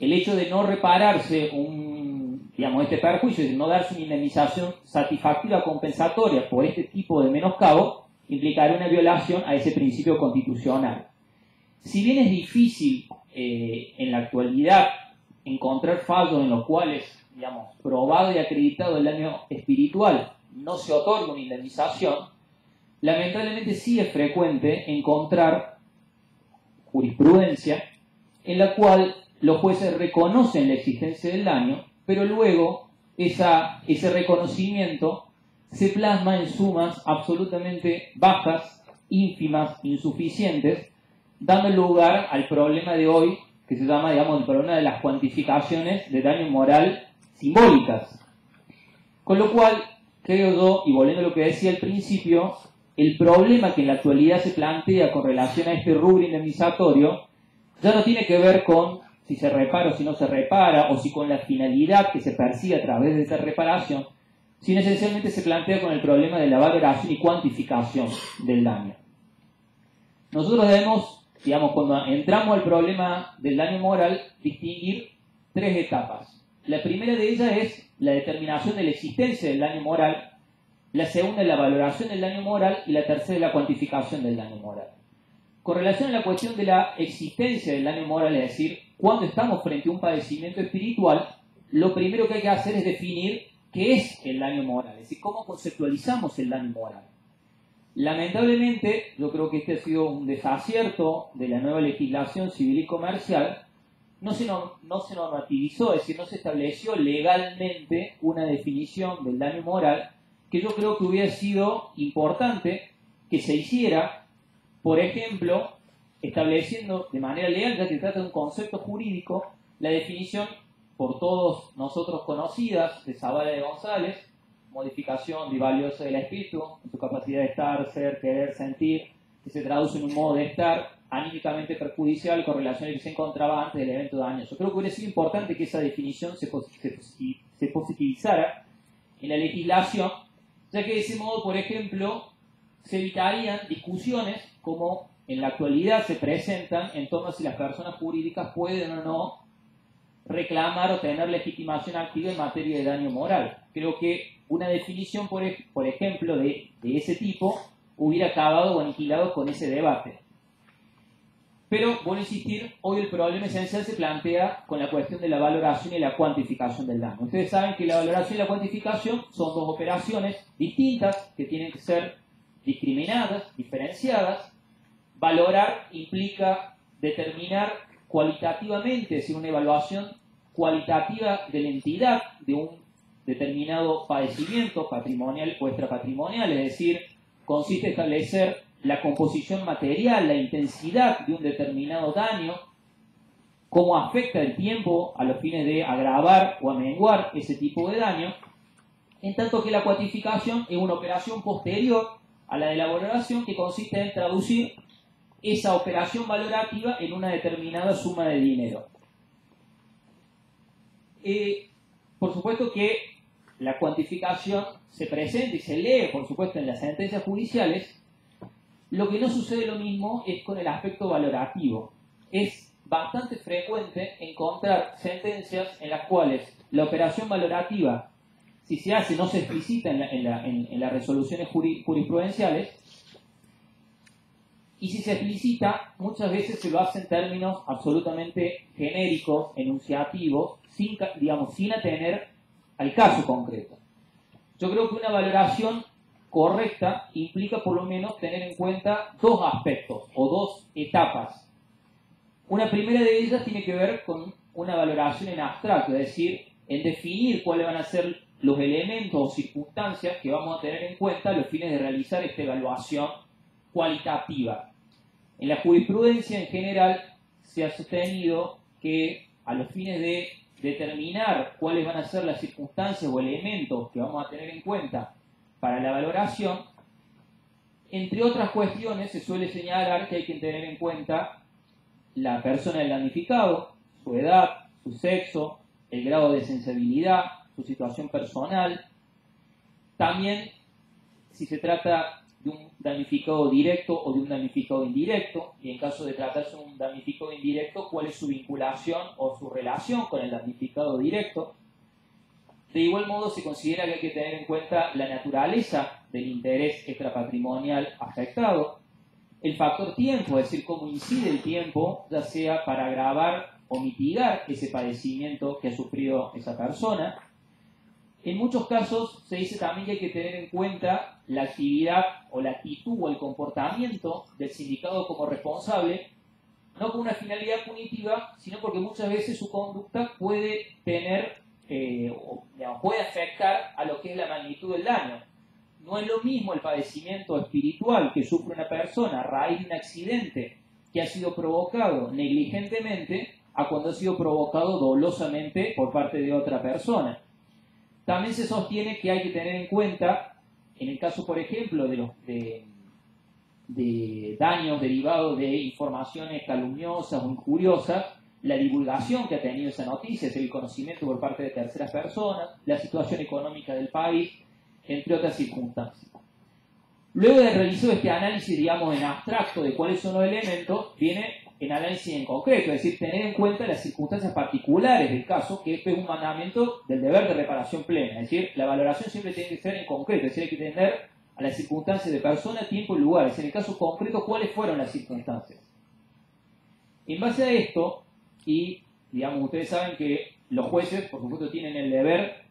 el hecho de no repararse este perjuicio, de no darse una indemnización satisfactiva compensatoria por este tipo de menoscabo, implicaría una violación a ese principio constitucional. Si bien es difícil en la actualidad encontrar fallos en los cuales, probado y acreditado el daño espiritual, no se otorga una indemnización, lamentablemente sí es frecuente encontrar jurisprudencia en la cual los jueces reconocen la existencia del daño, pero luego ese reconocimiento se plasma en sumas absolutamente bajas, ínfimas, insuficientes, dando lugar al problema de hoy, que se llama, el problema de las cuantificaciones de daño moral simbólicas. Con lo cual, creo yo, y volviendo a lo que decía al principio, el problema que en la actualidad se plantea con relación a este rubro indemnizatorio ya no tiene que ver con si se repara o si no se repara, o si con la finalidad que se persigue a través de esa reparación, sino esencialmente se plantea con el problema de la valoración y cuantificación del daño. Nosotros debemos, cuando entramos al problema del daño moral, distinguir tres etapas. La primera de ellas es la determinación de la existencia del daño moral, la segunda es la valoración del daño moral y la tercera es la cuantificación del daño moral. Con relación a la cuestión de la existencia del daño moral, es decir, cuando estamos frente a un padecimiento espiritual, lo primero que hay que hacer es definir qué es el daño moral, es decir, cómo conceptualizamos el daño moral. Lamentablemente, yo creo que este ha sido un desacierto de la nueva legislación civil y comercial. No se normativizó, es decir, no se estableció legalmente una definición del daño moral, que yo creo que hubiera sido importante que se hiciera, por ejemplo, estableciendo de manera legal, ya que trata de un concepto jurídico, la definición por todos nosotros conocidas de Zavala de González, modificación y valiosa del espíritu, en su capacidad de estar, ser, querer, sentir, que se traduce en un modo de estar anímicamente perjudicial con relación a que se encontraba antes del evento dañoso. Creo que hubiera sido importante que esa definición se positivizara en la legislación, ya que de ese modo, por ejemplo, se evitarían discusiones como en la actualidad se presentan en torno a si las personas jurídicas pueden o no reclamar o tener legitimación activa en materia de daño moral. Creo que una definición, por ejemplo, de ese tipo hubiera acabado o aniquilado con ese debate. Pero, vuelvo a insistir, hoy el problema esencial se plantea con la cuestión de la valoración y la cuantificación del daño. Ustedes saben que la valoración y la cuantificación son dos operaciones distintas que tienen que ser discriminadas, diferenciadas. Valorar implica determinar cualitativamente, es decir, una evaluación cualitativa de la entidad de un determinado padecimiento patrimonial o extrapatrimonial, es decir, consiste en establecer la composición material, la intensidad de un determinado daño, cómo afecta el tiempo a los fines de agravar o amenguar ese tipo de daño, en tanto que la cuantificación es una operación posterior a la de la valoración que consiste en traducir esa operación valorativa en una determinada suma de dinero. Por supuesto que la cuantificación se presenta y se lee, por supuesto, en las sentencias judiciales. Lo que no sucede lo mismo es con el aspecto valorativo. Es bastante frecuente encontrar sentencias en las cuales la operación valorativa, si se hace, no se explicita en las resoluciones jurisprudenciales, y si se explicita, muchas veces se lo hace en términos absolutamente genéricos, enunciativos, sin atender al caso concreto. Yo creo que una valoración correcta implica por lo menos tener en cuenta dos aspectos o dos etapas. Una primera de ellas tiene que ver con una valoración en abstracto, es decir, en definir cuáles van a ser los elementos o circunstancias que vamos a tener en cuenta a los fines de realizar esta evaluación cualitativa. En la jurisprudencia en general se ha sostenido que a los fines de determinar cuáles van a ser las circunstancias o elementos que vamos a tener en cuenta para la valoración, entre otras cuestiones se suele señalar que hay que tener en cuenta la persona del damnificado, su edad, su sexo, el grado de sensibilidad, su situación personal. También, si se trata de un damnificado directo o de un damnificado indirecto, y en caso de tratarse de un damnificado indirecto, cuál es su vinculación o su relación con el damnificado directo. De igual modo, se considera que hay que tener en cuenta la naturaleza del interés extrapatrimonial afectado, el factor tiempo, es decir, cómo incide el tiempo, ya sea para agravar o mitigar ese padecimiento que ha sufrido esa persona. En muchos casos se dice también que hay que tener en cuenta la actividad o la actitud o el comportamiento del sindicado como responsable, no con una finalidad punitiva, sino porque muchas veces su conducta puede tener o digamos, puede afectar a lo que es la magnitud del daño. No es lo mismo el padecimiento espiritual que sufre una persona a raíz de un accidente que ha sido provocado negligentemente a cuando ha sido provocado dolosamente por parte de otra persona. También se sostiene que hay que tener en cuenta, en el caso, por ejemplo, de daños derivados de informaciones calumniosas o injuriosas, la divulgación que ha tenido esa noticia, es el conocimiento por parte de terceras personas, la situación económica del país, entre otras circunstancias. Luego de realizar este análisis, digamos, en abstracto de cuáles son los elementos, viene el análisis en concreto, es decir, tener en cuenta las circunstancias particulares del caso, que es un mandamiento del deber de reparación plena, es decir, la valoración siempre tiene que ser en concreto, es decir, hay que tener a las circunstancias de persona, tiempo y lugar, es decir, en el caso concreto, cuáles fueron las circunstancias. En base a esto, y digamos, ustedes saben que los jueces, por supuesto, tienen el deber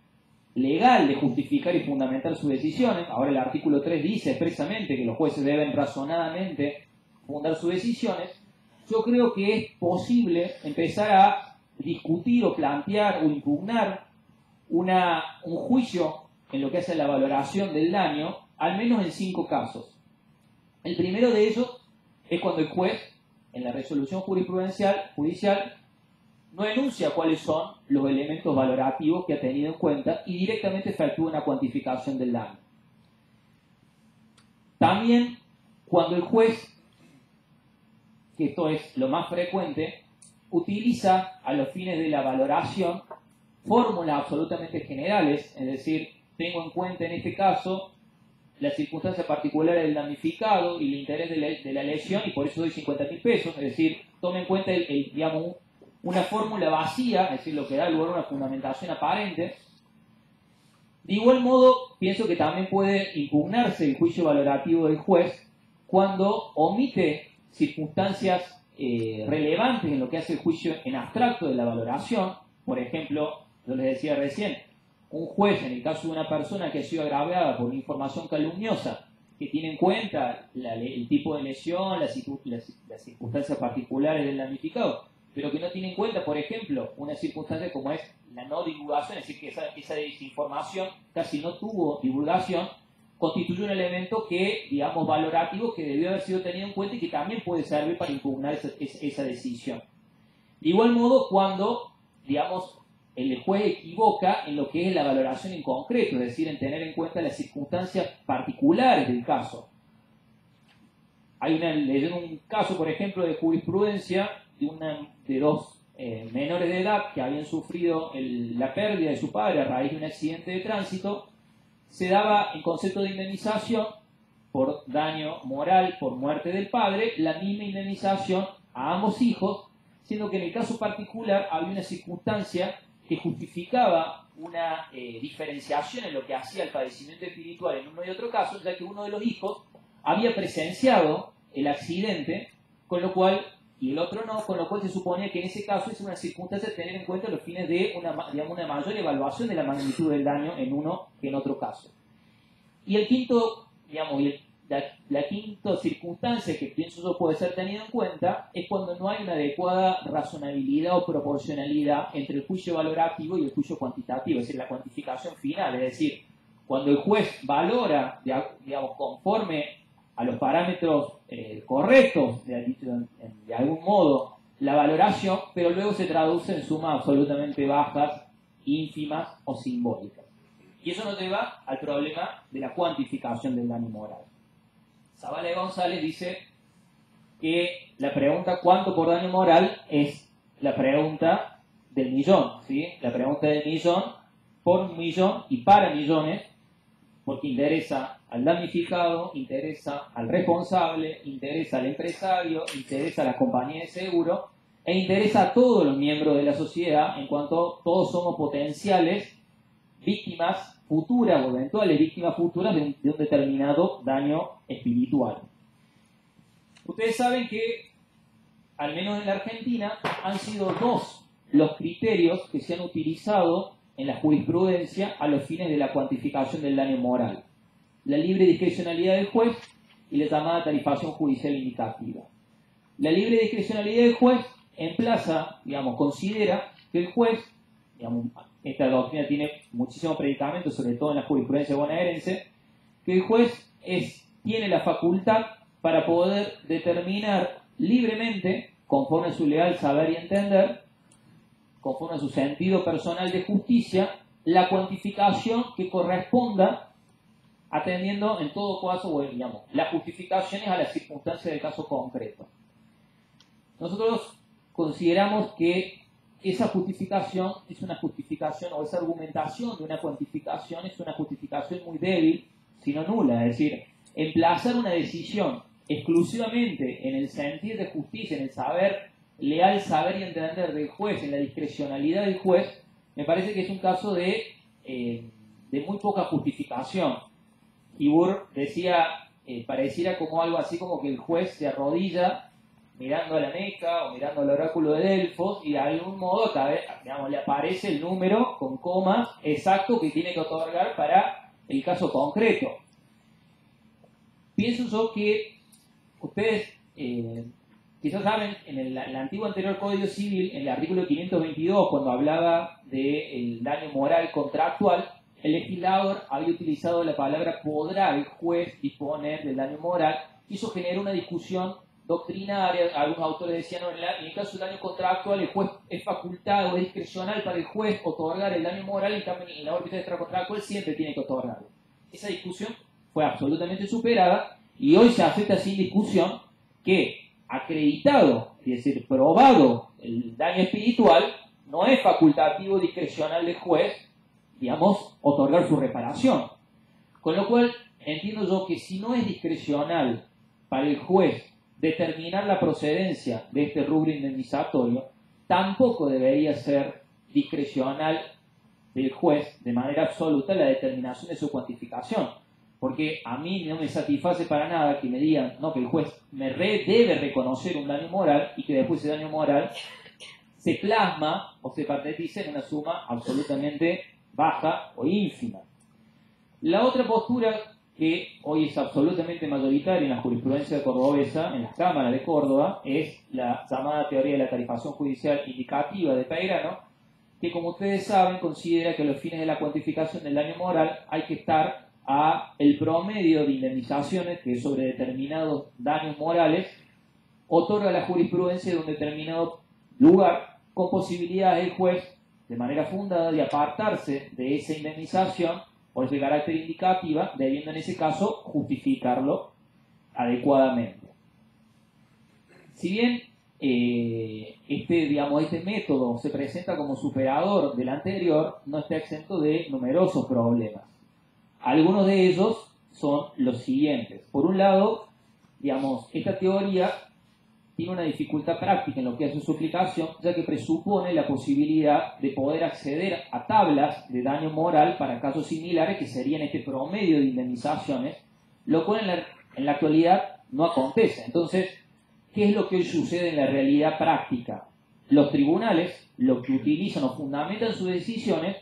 legal de justificar y fundamentar sus decisiones. Ahora el artículo 3 dice expresamente que los jueces deben razonadamente fundar sus decisiones. Yo creo que es posible empezar a discutir o plantear o impugnar un juicio en lo que hace a la valoración del daño, al menos en 5 casos. El primero de ellos es cuando el juez, en la resolución judicial, no enuncia cuáles son los elementos valorativos que ha tenido en cuenta y directamente efectúa una cuantificación del daño. También cuando el juez, que esto es lo más frecuente, utiliza a los fines de la valoración fórmulas absolutamente generales, es decir, tengo en cuenta en este caso las circunstancias particulares del damnificado y el interés de la lesión y por eso doy 50.000 pesos, es decir, tome en cuenta digamos, una fórmula vacía, es decir, lo que da lugar a una fundamentación aparente. De igual modo, pienso que también puede impugnarse el juicio valorativo del juez cuando omite circunstancias relevantes en lo que hace el juicio en abstracto de la valoración. Por ejemplo, yo les decía recién, un juez, en el caso de una persona que ha sido agraviada por una información calumniosa, que tiene en cuenta el tipo de lesión, las circunstancias particulares del damnificado, pero que no tiene en cuenta, por ejemplo, una circunstancia como es la no divulgación, es decir, que esa desinformación casi no tuvo divulgación, constituye un elemento que, digamos, valorativo, que debió haber sido tenido en cuenta y que también puede servir para impugnar esa decisión. De igual modo, cuando, digamos, el juez equivoca en lo que es la valoración en concreto, es decir, en tener en cuenta las circunstancias particulares del caso. Hay un caso, por ejemplo, de jurisprudencia de dos menores de edad que habían sufrido la pérdida de su padre a raíz de un accidente de tránsito. Se daba en concepto de indemnización por daño moral, por muerte del padre, la misma indemnización a ambos hijos, siendo que en el caso particular había una circunstancia que justificaba una diferenciación en lo que hacía el padecimiento espiritual en uno y otro caso, ya que uno de los hijos había presenciado el accidente, con lo cual, y el otro no, con lo cual se suponía que en ese caso es una circunstancia tener en cuenta los fines de una mayor evaluación de la magnitud del daño en uno que en otro caso. Y el quinto, digamos, la quinta circunstancia que pienso yo puede ser tenida en cuenta es cuando no hay una adecuada razonabilidad o proporcionalidad entre el juicio valorativo y el juicio cuantitativo, es decir, la cuantificación final, es decir, cuando el juez valora, digamos, conforme a los parámetros correctos, de algún modo, la valoración, pero luego se traduce en sumas absolutamente bajas, ínfimas o simbólicas. Y eso nos lleva al problema de la cuantificación del daño moral. Zavala y González dice que la pregunta ¿cuánto por daño moral? Es la pregunta del millón, ¿sí? La pregunta del millón por un millón y para millones, porque interesa al damnificado, interesa al responsable, interesa al empresario, interesa a la compañía de seguro e interesa a todos los miembros de la sociedad, en cuanto todos somos potenciales víctimas futuras o eventuales víctimas futuras de un determinado daño espiritual. Ustedes saben que, al menos en la Argentina, han sido dos los criterios que se han utilizado en la jurisprudencia a los fines de la cuantificación del daño moral: la libre discrecionalidad del juez y la llamada tarifación judicial indicativa. La libre discrecionalidad del juez emplaza, considera que el juez, esta doctrina tiene muchísimos predicamentos, sobre todo en la jurisprudencia bonaerense, que el juez tiene la facultad para poder determinar libremente, conforme a su leal saber y entender, conforme a su sentido personal de justicia, la cuantificación que corresponda, atendiendo en todo caso, las justificaciones a las circunstancias del caso concreto. Nosotros consideramos que esa justificación es una justificación, o esa argumentación de una cuantificación es una justificación muy débil, sino nula. Es decir, emplazar una decisión exclusivamente en el sentir de justicia, en el saber, leal saber y entender del juez, en la discrecionalidad del juez, me parece que es un caso de muy poca justificación. Ibur decía, pareciera como algo así como que el juez se arrodilla mirando a la Meca o mirando al oráculo de Delfos y de algún modo le aparece el número con comas exacto que tiene que otorgar para el caso concreto. Pienso yo que ustedes quizás saben, en el antiguo anterior Código Civil, en el artículo 522, cuando hablaba del daño moral contractual, el legislador había utilizado la palabra podrá el juez disponer del daño moral, y eso generó una discusión doctrinaria. Algunos autores decían, no, en el caso del daño contractual el juez es facultado, es discrecional para el juez otorgar el daño moral, y también en la órbita extracontractual siempre tiene que otorgarlo. Esa discusión fue absolutamente superada y hoy se acepta sin discusión que, acreditado, es decir, probado el daño espiritual, no es facultativo discrecional del juez, otorgar su reparación. Con lo cual, entiendo yo que si no es discrecional para el juez determinar la procedencia de este rubro indemnizatorio, tampoco debería ser discrecional del juez de manera absoluta la determinación de su cuantificación. Porque a mí no me satisface para nada que me digan que el juez debe reconocer un daño moral y que después ese daño moral se plasma o se patentiza en una suma absolutamente baja o ínfima. La otra postura que hoy es absolutamente mayoritaria en la jurisprudencia cordobesa, en las cámaras de Córdoba, es la llamada teoría de la tarifación judicial indicativa de Peirano, que, como ustedes saben, considera que a los fines de la cuantificación del daño moral hay que estar a el promedio de indemnizaciones que sobre determinados daños morales otorga la jurisprudencia de un determinado lugar, con posibilidad del juez, de manera fundada, de apartarse de esa indemnización por ese carácter indicativa, debiendo en ese caso justificarlo adecuadamente. Si bien este método se presenta como superador del anterior, no está exento de numerosos problemas. Algunos de ellos son los siguientes. Por un lado, esta teoría tiene una dificultad práctica en lo que hace su aplicación, ya que presupone la posibilidad de poder acceder a tablas de daño moral para casos similares, que serían este promedio de indemnizaciones, lo cual en la actualidad no acontece. Entonces, ¿qué es lo que hoy sucede en la realidad práctica? Los tribunales lo que utilizan o fundamentan sus decisiones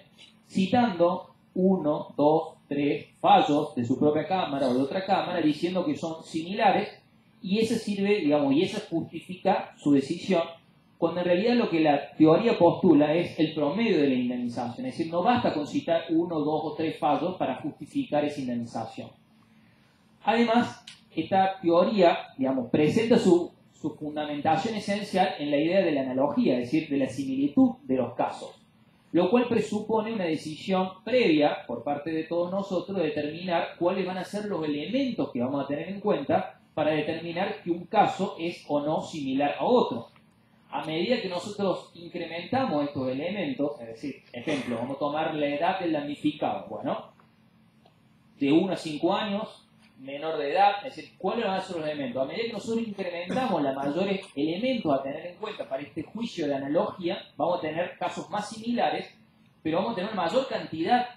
citando 1, 2, 3 fallos de su propia cámara o de otra cámara, diciendo que son similares, y ese sirve, y eso justifica su decisión, cuando en realidad lo que la teoría postula es el promedio de la indemnización. Es decir, no basta con citar 1, 2 o 3 fallos para justificar esa indemnización. Además, esta teoría, presenta su fundamentación esencial en la idea de la analogía, es decir, de la similitud de los casos, lo cual presupone una decisión previa por parte de todos nosotros de determinar cuáles van a ser los elementos que vamos a tener en cuenta para determinar que un caso es o no similar a otro. A medida que nosotros incrementamos estos elementos, es decir, ejemplo, vamos a tomar la edad del damnificado. Bueno, de 1 a 5 años, menor de edad, es decir, ¿cuáles van a ser los elementos? A medida que nosotros incrementamos los mayores elementos a tener en cuenta para este juicio de analogía, vamos a tener casos más similares, pero vamos a tener una mayor cantidad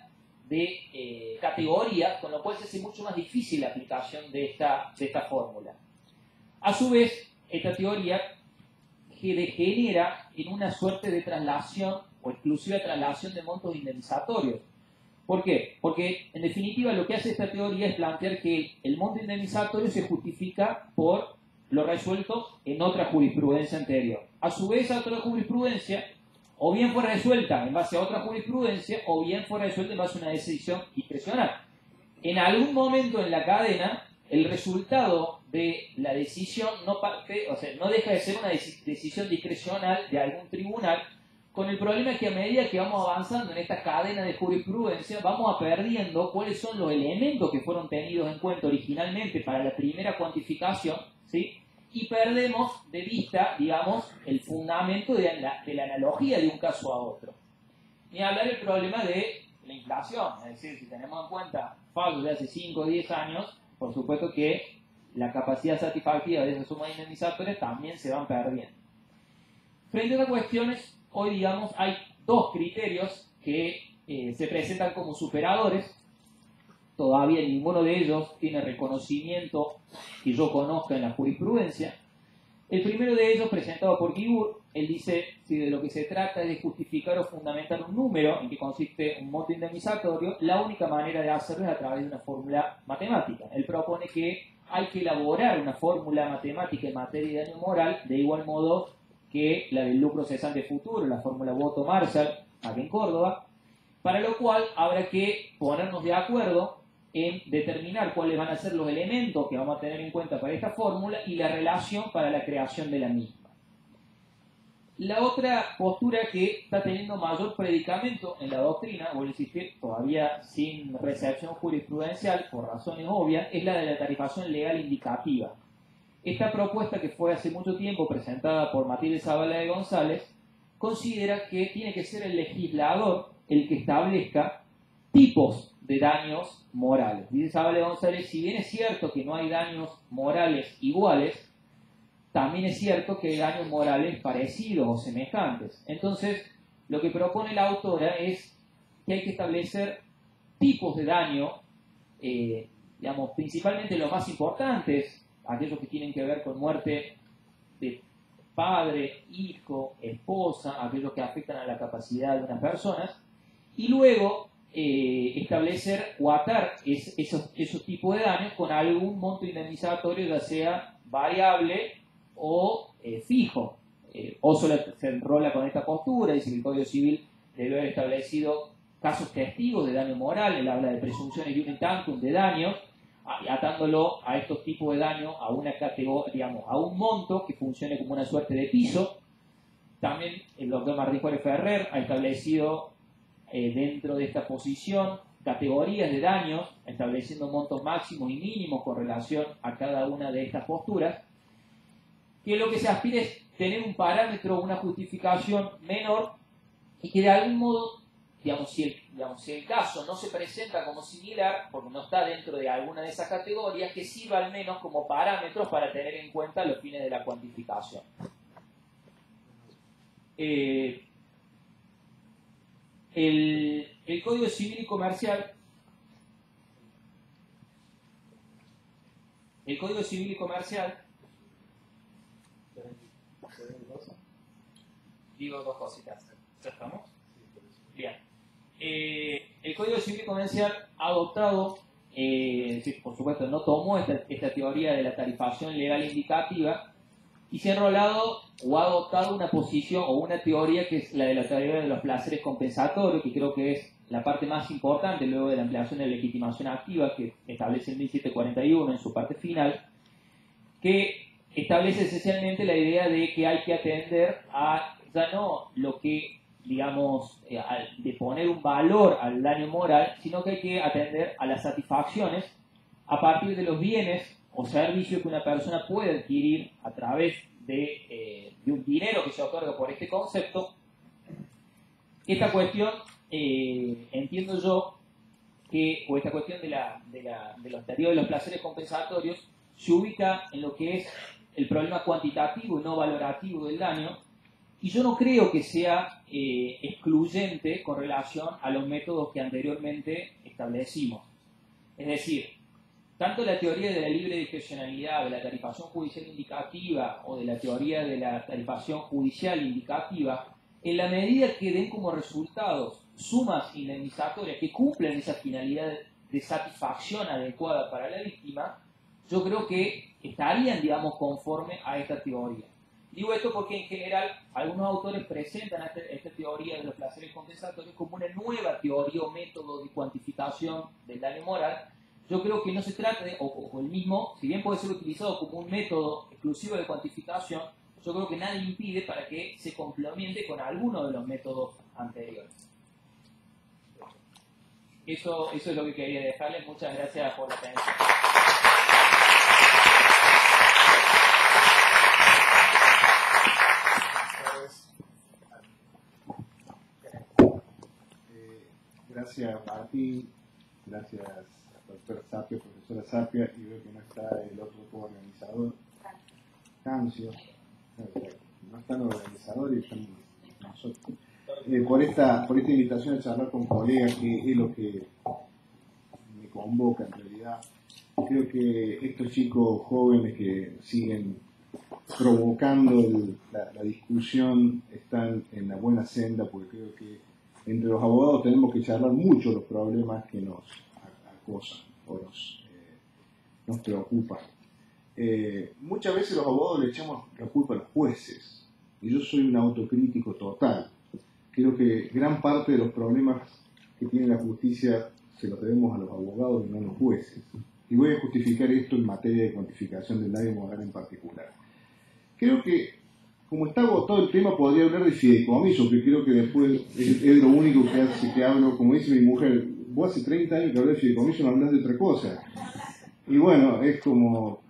de categorías, con lo cual se hace mucho más difícil la aplicación de esta fórmula. A su vez, esta teoría degenera en una suerte de traslación o exclusiva traslación de montos indemnizatorios. ¿Por qué? Porque, en definitiva, lo que hace esta teoría es plantear que el monto indemnizatorio se justifica por lo resuelto en otra jurisprudencia anterior. A su vez, esa otra jurisprudencia o bien fue resuelta en base a otra jurisprudencia o bien fue resuelta en base a una decisión discrecional. En algún momento en la cadena, el resultado de la decisión no deja de ser una decisión discrecional de algún tribunal, con el problema que a medida que vamos avanzando en esta cadena de jurisprudencia, vamos perdiendo cuáles son los elementos que fueron tenidos en cuenta originalmente para la primera cuantificación, ¿sí? Y perdemos de vista, digamos, el fundamento de la analogía de un caso a otro. Ni hablar del problema de la inflación, es decir, si tenemos en cuenta fallos de hace 5 o 10 años, por supuesto que la capacidad satisfactiva de esas sumas indemnizatorias también se van perdiendo. Frente a estas cuestiones, hoy, digamos, hay dos criterios que se presentan como superadores. Todavía ninguno de ellos tiene reconocimiento que yo conozca en la jurisprudencia. El primero de ellos, presentado por Guibur, él dice si de lo que se trata es de justificar o fundamentar un número en que consiste un monto indemnizatorio, la única manera de hacerlo es a través de una fórmula matemática. Él propone que hay que elaborar una fórmula matemática en materia de daño moral de igual modo que la del lucro cesante futuro, la fórmula Boto-Marshall, aquí en Córdoba, para lo cual habrá que ponernos de acuerdo en determinar cuáles van a ser los elementos que vamos a tener en cuenta para esta fórmula y la relación para la creación de la misma. La otra postura que está teniendo mayor predicamento en la doctrina, o decir, todavía sin recepción jurisprudencial, por razones obvias, es la de la tarifación legal indicativa. Esta propuesta, que fue hace mucho tiempo presentada por Matilde Zavala de González, considera que tiene que ser el legislador el que establezca tipos de daños morales. Dice Zavala de González, si bien es cierto que no hay daños morales iguales, también es cierto que hay daños morales parecidos o semejantes. Entonces, lo que propone la autora es que hay que establecer tipos de daño, digamos, principalmente los más importantes, aquellos que tienen que ver con muerte de padre, hijo, esposa, aquellos que afectan a la capacidad de unas personas, y luego establecer o atar esos tipos de daños con algún monto indemnizatorio, ya sea variable o fijo. Ossola se enrola con esta postura, dice que el Código Civil debe haber establecido casos testigos de daño moral, él habla de presunciones iure tantum de daños, atándolo a estos tipos de daño a una categoría, digamos, a un monto que funcione como una suerte de piso. También el doctor Martín Juárez Ferrer ha establecido dentro de esta posición categorías de daños, estableciendo montos máximos y mínimos con relación a cada una de estas posturas, que lo que se aspira es tener un parámetro, una justificación menor, y que de algún modo, si el caso no se presenta como similar, porque no está dentro de alguna de esas categorías, que sirva al menos como parámetros para tener en cuenta los fines de la cuantificación. El Código Civil y Comercial, digo dos cositas, ¿ya estamos? Bien. El Código Civil y Comercial ha adoptado, por supuesto no tomó esta teoría de la tarifación legal indicativa, y se ha enrolado o ha adoptado una posición o una teoría que es la de la teoría de los placeres compensatorios, que creo que es la parte más importante luego de la ampliación de la legitimación activa que establece el 1741 en su parte final, que establece esencialmente la idea de que hay que atender a ya no lo que, digamos, de poner un valor al daño moral, sino que hay que atender a las satisfacciones a partir de los bienes o servicios que una persona puede adquirir a través de un dinero que se otorga por este concepto. Esta cuestión, entiendo yo, o esta cuestión de los periodos de los placeres compensatorios se ubica en lo que es el problema cuantitativo y no valorativo del daño, y yo no creo que sea excluyente con relación a los métodos que anteriormente establecimos. Es decir, tanto la teoría de la libre discrecionalidad, de la tarifación judicial indicativa o de la teoría de la tarifación judicial indicativa, en la medida que den como resultados sumas indemnizatorias que cumplan esa finalidad de satisfacción adecuada para la víctima, yo creo que estarían, digamos, conforme a esta teoría. Digo esto porque en general algunos autores presentan esta teoría de los placeres compensatorios como una nueva teoría o método de cuantificación del daño moral. Yo creo que no se trata de, o el mismo, si bien puede ser utilizado como un método exclusivo de cuantificación, yo creo que nada impide para que se complemente con alguno de los métodos anteriores. Eso es lo que quería dejarles. Muchas gracias por la atención. Gracias Martín, gracias a doctora Sapia, profesora Sapia, y veo que no está el otro coorganizador, Cancio, no están los organizadores y están nosotros. Por esta invitación a charlar con colegas, que es lo que me convoca en realidad. Creo que estos chicos jóvenes que siguen provocando la discusión están en la buena senda, porque creo que entre los abogados tenemos que charlar mucho los problemas que nos acosan o nos preocupan. Muchas veces los abogados le echamos la culpa a los jueces, y yo soy un autocrítico total. Creo que gran parte de los problemas que tiene la justicia se los debemos a los abogados y no a los jueces. Y voy a justificar esto en materia de cuantificación del daño moral en particular. Creo que, como está agotado el tema, podría hablar de fideicomiso, que creo que después es lo único que hablo. Como dice mi mujer, vos hace 30 años que hablas de fideicomiso, no hablas de otra cosa. Y bueno, es como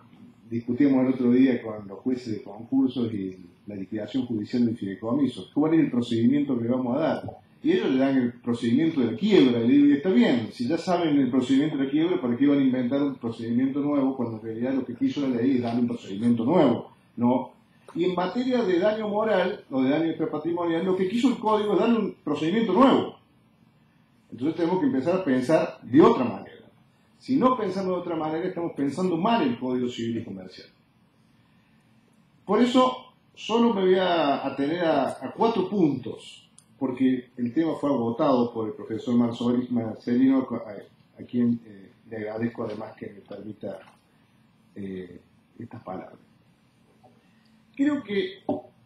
discutíamos el otro día con los jueces de concursos y la liquidación judicial del fideicomiso. ¿Cuál es el procedimiento que le vamos a dar? Y ellos le dan el procedimiento de la quiebra. Y le digo, y está bien, si ya saben el procedimiento de la quiebra, ¿para qué van a inventar un procedimiento nuevo cuando en realidad lo que quiso la ley es darle un procedimiento nuevo? No. Y en materia de daño moral o de daño extrapatrimonial, lo que quiso el código es darle un procedimiento nuevo. Entonces tenemos que empezar a pensar de otra manera. Si no pensamos de otra manera, estamos pensando mal el Código Civil y Comercial. Por eso, solo me voy a atener a 4 puntos, porque el tema fue agotado por el profesor Marcelino, a quien le agradezco además que me permita estas palabras. Creo que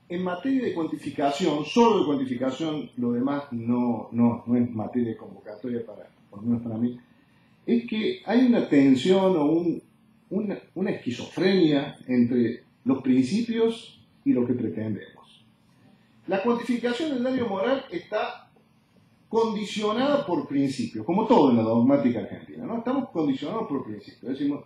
en materia de cuantificación, solo de cuantificación, lo demás no es materia de convocatoria, por lo menos para mí, es que hay una tensión o una esquizofrenia entre los principios y lo que pretendemos. La cuantificación del daño moral está condicionada por principios, como todo en la dogmática argentina, ¿no? Estamos condicionados por principios. Decimos,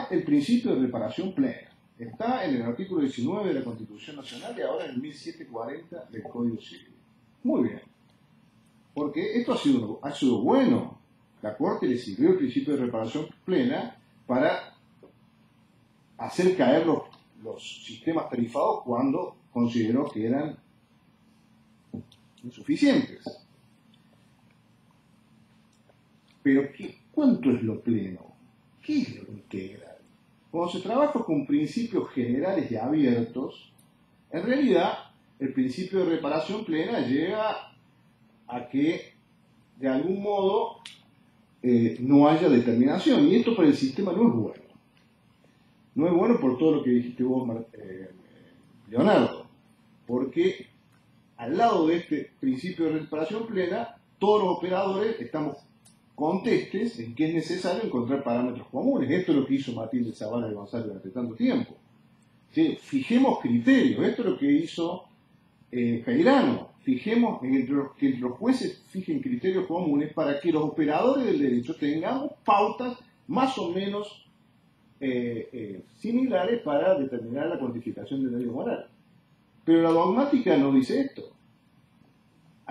el principio de reparación plena. Está en el artículo 19 de la Constitución Nacional y ahora en el 1740 del Código Civil. Muy bien. Porque esto ha sido bueno. La Corte le sirvió el principio de reparación plena para hacer caer los sistemas tarifados cuando consideró que eran insuficientes. Pero ¿cuánto es lo pleno? ¿Qué es lo integral? Cuando se trabaja con principios generales y abiertos, en realidad el principio de reparación plena llega a que de algún modo no haya determinación, y esto para el sistema no es bueno. No es bueno por todo lo que dijiste vos, Leonardo, porque al lado de este principio de reparación plena, todos los operadores estamos contestes en que es necesario encontrar parámetros comunes. Esto es lo que hizo Matilde Zavala y González durante tanto tiempo. ¿Sí? Fijemos criterios. Esto es lo que hizo Peirano. Fijemos que entre los jueces fijen criterios comunes para que los operadores del derecho tengamos pautas más o menos similares para determinar la cuantificación del daño moral. Pero la dogmática no dice esto.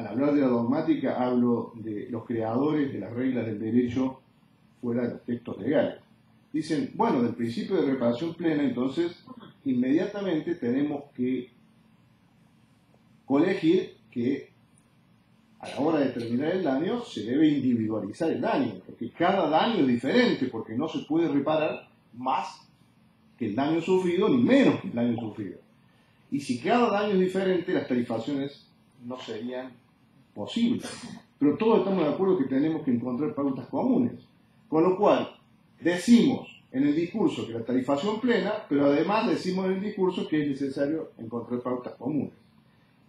al hablar de la dogmática, hablo de los creadores de las reglas del derecho fuera de los textos legales. Dicen, bueno, del principio de reparación plena, entonces, inmediatamente tenemos que colegir que a la hora de terminar el daño se debe individualizar el daño, porque cada daño es diferente, porque no se puede reparar más que el daño sufrido, ni menos que el daño sufrido. Y si cada daño es diferente, las tarifaciones no serían posibles. Pero todos estamos de acuerdo que tenemos que encontrar pautas comunes. Con lo cual, decimos en el discurso que la tarifación plena, pero además decimos en el discurso que es necesario encontrar pautas comunes.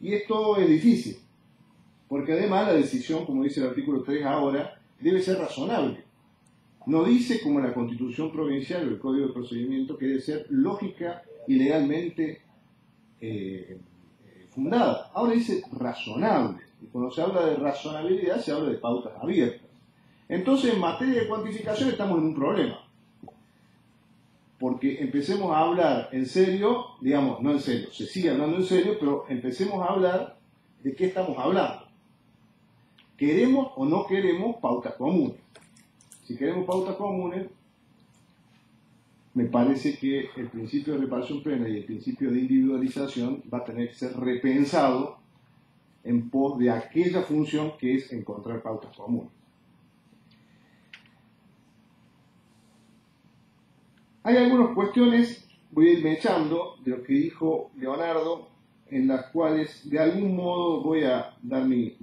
Y esto es difícil, porque además la decisión, como dice el artículo 3 ahora, debe ser razonable. No dice, como la Constitución Provincial o el Código de Procedimiento, que debe ser lógica y legalmente fundada. Ahora dice razonable. Y cuando se habla de razonabilidad, se habla de pautas abiertas. Entonces, en materia de cuantificación estamos en un problema. Porque empecemos a hablar en serio, digamos, no en serio, se sigue hablando en serio, pero empecemos a hablar de qué estamos hablando. ¿Queremos o no queremos pautas comunes? Si queremos pautas comunes, me parece que el principio de reparación plena y el principio de individualización va a tener que ser repensado en pos de aquella función que es encontrar pautas comunes. Hay algunas cuestiones, voy a irme echando, de lo que dijo Leonardo, en las cuales de algún modo voy a dar mi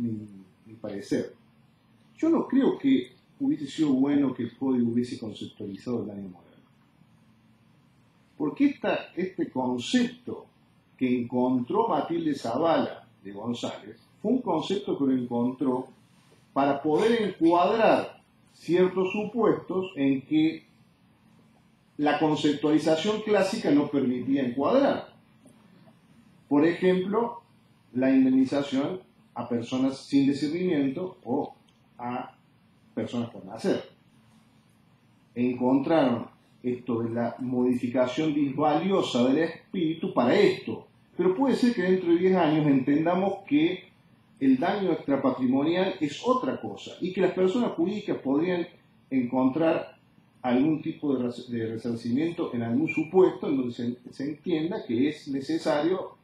parecer. Yo no creo que hubiese sido bueno que el código hubiese conceptualizado el daño moral. Porque este concepto que encontró Matilde Zavala de González fue un concepto que lo encontró para poder encuadrar ciertos supuestos en que la conceptualización clásica no permitía encuadrar. Por ejemplo, la indemnización a personas sin discernimiento o a personas por nacer. Encontraron esto de la modificación disvaliosa del espíritu para esto. Pero puede ser que dentro de 10 años entendamos que el daño extrapatrimonial es otra cosa y que las personas jurídicas podrían encontrar algún tipo de resarcimiento en algún supuesto en donde se entienda que es necesario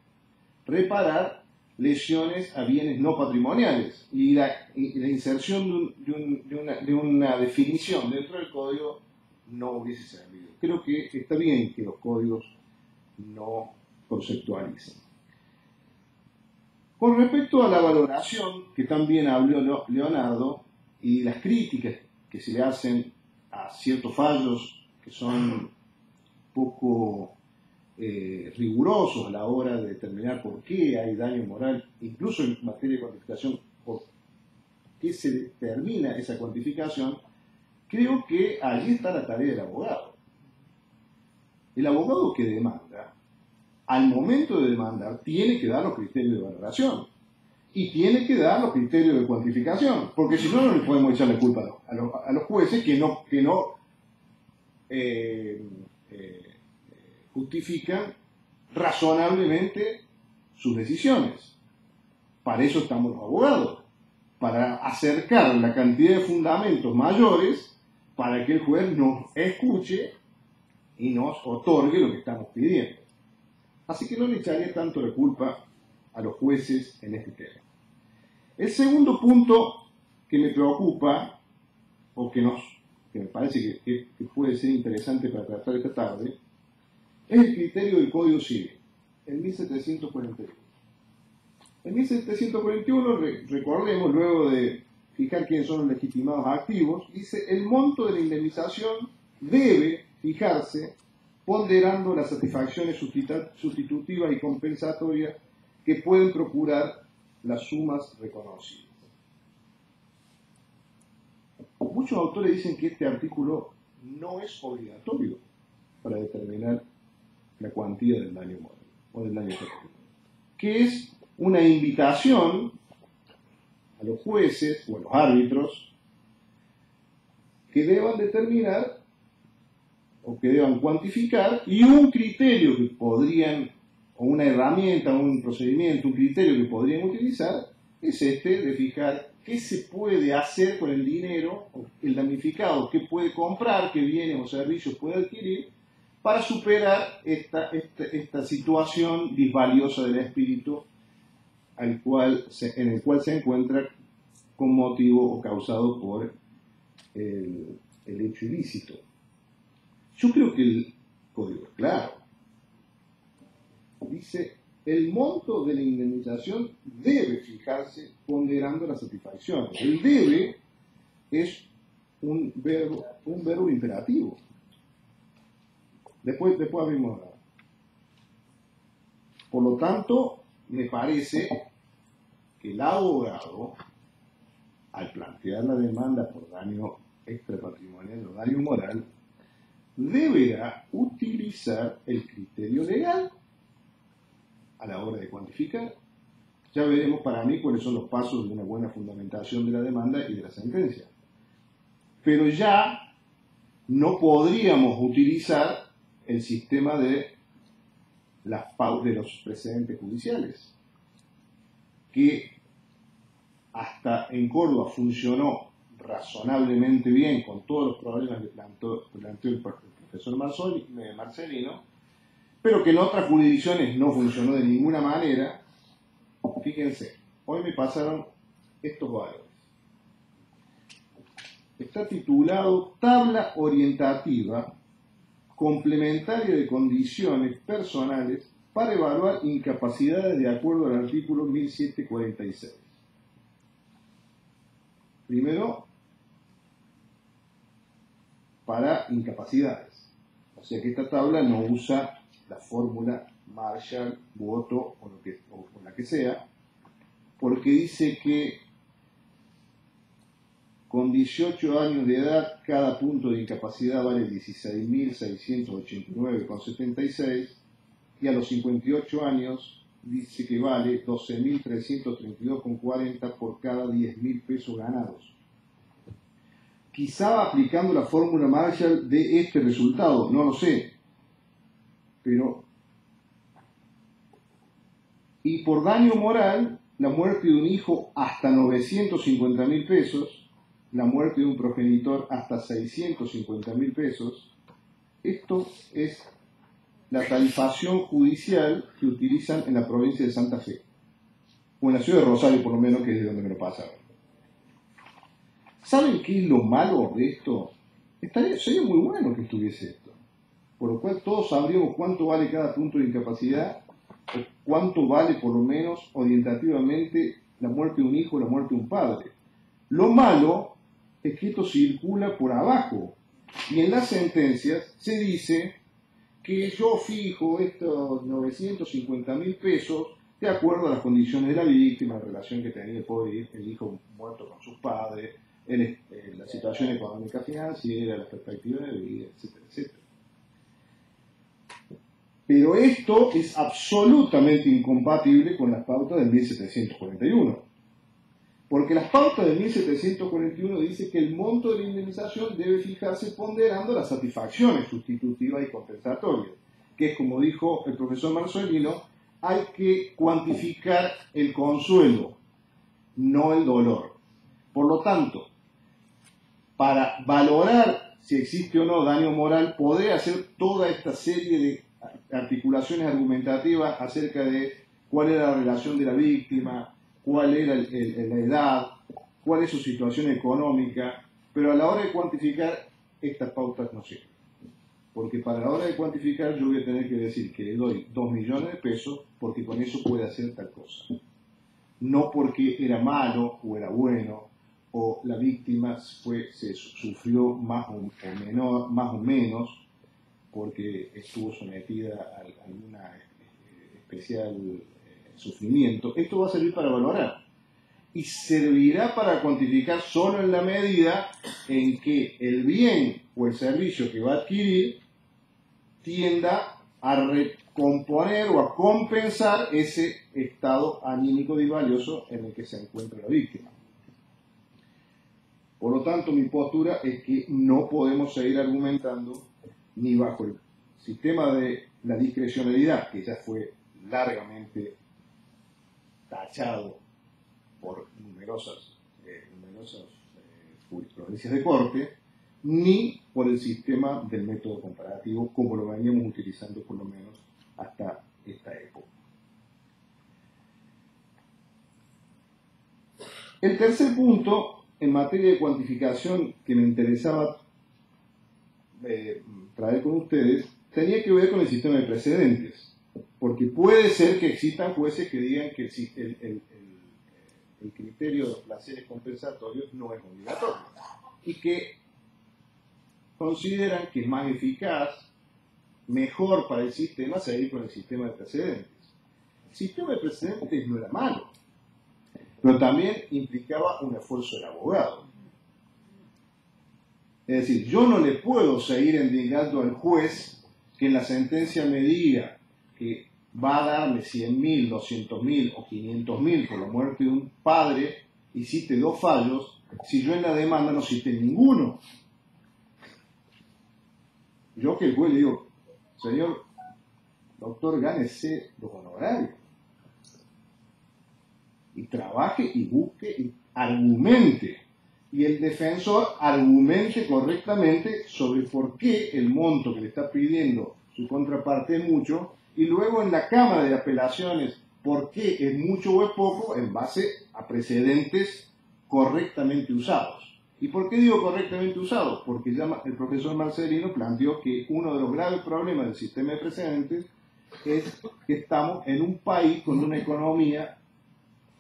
reparar lesiones a bienes no patrimoniales. Y la inserción de una definición dentro del código no hubiese servido. Creo que está bien que los códigos no conceptualicen. Con respecto a la valoración, que también habló Leonardo, y las críticas que se le hacen a ciertos fallos que son poco rigurosos a la hora de determinar por qué hay daño moral, incluso en materia de cuantificación, por qué se determina esa cuantificación, creo que allí está la tarea del abogado. El abogado que demanda, al momento de demandar, tiene que dar los criterios de valoración y tiene que dar los criterios de cuantificación, porque si no, no le podemos echar la culpa a los jueces que no justifican razonablemente sus decisiones. Para eso estamos los abogados, para acercar la cantidad de fundamentos mayores para que el juez nos escuche y nos otorgue lo que estamos pidiendo. Así que no le echaría tanto la culpa a los jueces en este tema. El segundo punto que me preocupa, o que me parece que puede ser interesante para tratar esta tarde, es el criterio del Código Civil, en 1741. En 1741, recordemos, luego de fijar quiénes son los legitimados activos, dice: el monto de la indemnización debe fijarse ponderando las satisfacciones sustitutivas y compensatorias que pueden procurar las sumas reconocidas. Muchos autores dicen que este artículo no es obligatorio para determinar la cuantía del daño moral o del daño patrimonial, que es una invitación a los jueces o a los árbitros que deban determinar o que deban cuantificar, y un criterio que podrían, o una herramienta, un procedimiento, un criterio que podrían utilizar es de fijar qué se puede hacer con el dinero, el damnificado, qué puede comprar, qué bienes o servicios puede adquirir para superar esta situación disvaliosa del espíritu en el cual se encuentra con motivo o causado por el hecho ilícito. Yo creo que el código es claro. Dice, el monto de la indemnización debe fijarse ponderando la satisfacción. El debe es un verbo imperativo. Después abrimos la. Por lo tanto, me parece que el abogado, al plantear la demanda por daño extrapatrimonial o daño moral, deberá utilizar el criterio legal a la hora de cuantificar. Ya veremos para mí cuáles son los pasos de una buena fundamentación de la demanda y de la sentencia. Pero ya no podríamos utilizar el sistema de los precedentes judiciales, que hasta en Córdoba funcionó razonablemente bien con todos los problemas que planteó el profesor Marcelino, pero que en otras jurisdicciones no funcionó de ninguna manera. Fíjense, hoy me pasaron estos valores. Está titulado Tabla Orientativa Complementaria de Condiciones Personales para evaluar incapacidades de acuerdo al artículo 1746. Primero, para incapacidades. O sea que esta tabla no usa la fórmula Marshall, Boto o la que sea, porque dice que con 18 años de edad cada punto de incapacidad vale 16.689,76 y a los 58 años dice que vale 12.332,40 por cada 10.000 pesos ganados. Quizá aplicando la fórmula Marshall de este resultado, no lo sé, pero y por daño moral, la muerte de un hijo hasta 950.000 pesos, la muerte de un progenitor hasta 650.000 pesos. Esto es la tarifación judicial que utilizan en la provincia de Santa Fe, o en la ciudad de Rosario por lo menos, que es de donde me lo pasaron. ¿Saben qué es lo malo de esto? Sería muy bueno que estuviese esto, por lo cual todos sabríamos cuánto vale cada punto de incapacidad, o cuánto vale por lo menos orientativamente la muerte de un hijo o la muerte de un padre. Lo malo es que esto circula por abajo y en las sentencias se dice que yo fijo estos 950.000 pesos de acuerdo a las condiciones de la víctima, la relación que tenía el hijo muerto con sus padres, la situación económica financiera, la perspectiva de vida, etcétera, etcétera. Pero esto es absolutamente incompatible con las pautas del 1741. Porque las pautas del 1741 dicen que el monto de la indemnización debe fijarse ponderando las satisfacciones sustitutivas y compensatorias, que es, como dijo el profesor Marcelino, hay que cuantificar el consuelo, no el dolor. Por lo tanto, para valorar si existe o no daño moral, podré hacer toda esta serie de articulaciones argumentativas acerca de cuál era la relación de la víctima, cuál era la edad, cuál es su situación económica, pero a la hora de cuantificar estas pautas no sirven. Porque para la hora de cuantificar yo voy a tener que decir que le doy 2 millones de pesos porque con eso puede hacer tal cosa. No porque era malo o era bueno, o la víctima sufrió más o menos porque estuvo sometida a algún especial sufrimiento. Esto va a servir para valorar y servirá para cuantificar solo en la medida en que el bien o el servicio que va a adquirir tienda a recomponer o a compensar ese estado anímico disvalioso en el que se encuentra la víctima. Por lo tanto, mi postura es que no podemos seguir argumentando ni bajo el sistema de la discrecionalidad, que ya fue largamente tachado por numerosas jurisprudencias de corte, ni por el sistema del método comparativo, como lo veníamos utilizando por lo menos hasta esta época. El tercer punto, en materia de cuantificación, que me interesaba traer con ustedes, tenía que ver con el sistema de precedentes, porque puede ser que existan jueces que digan que el criterio de los placeres compensatorios no es obligatorio y que consideran que es más eficaz, mejor para el sistema seguir con el sistema de precedentes. El sistema de precedentes no era malo, pero también implicaba un esfuerzo del abogado. Es decir, yo no le puedo seguir endilgando al juez que en la sentencia me diga que va a darme 100.000, 200.000 o 500.000 por la muerte de un padre y cite 2 fallos, si yo en la demanda no cite ninguno. Yo que el juez le digo, señor doctor, gánese los honorarios. Y trabaje y busque y argumente. Y el defensor argumente correctamente sobre por qué el monto que le está pidiendo su contraparte es mucho, y luego en la Cámara de Apelaciones por qué es mucho o es poco en base a precedentes correctamente usados. ¿Y por qué digo correctamente usados? Porque ya el profesor Marcelino planteó que uno de los graves problemas del sistema de precedentes es que estamos en un país con una economía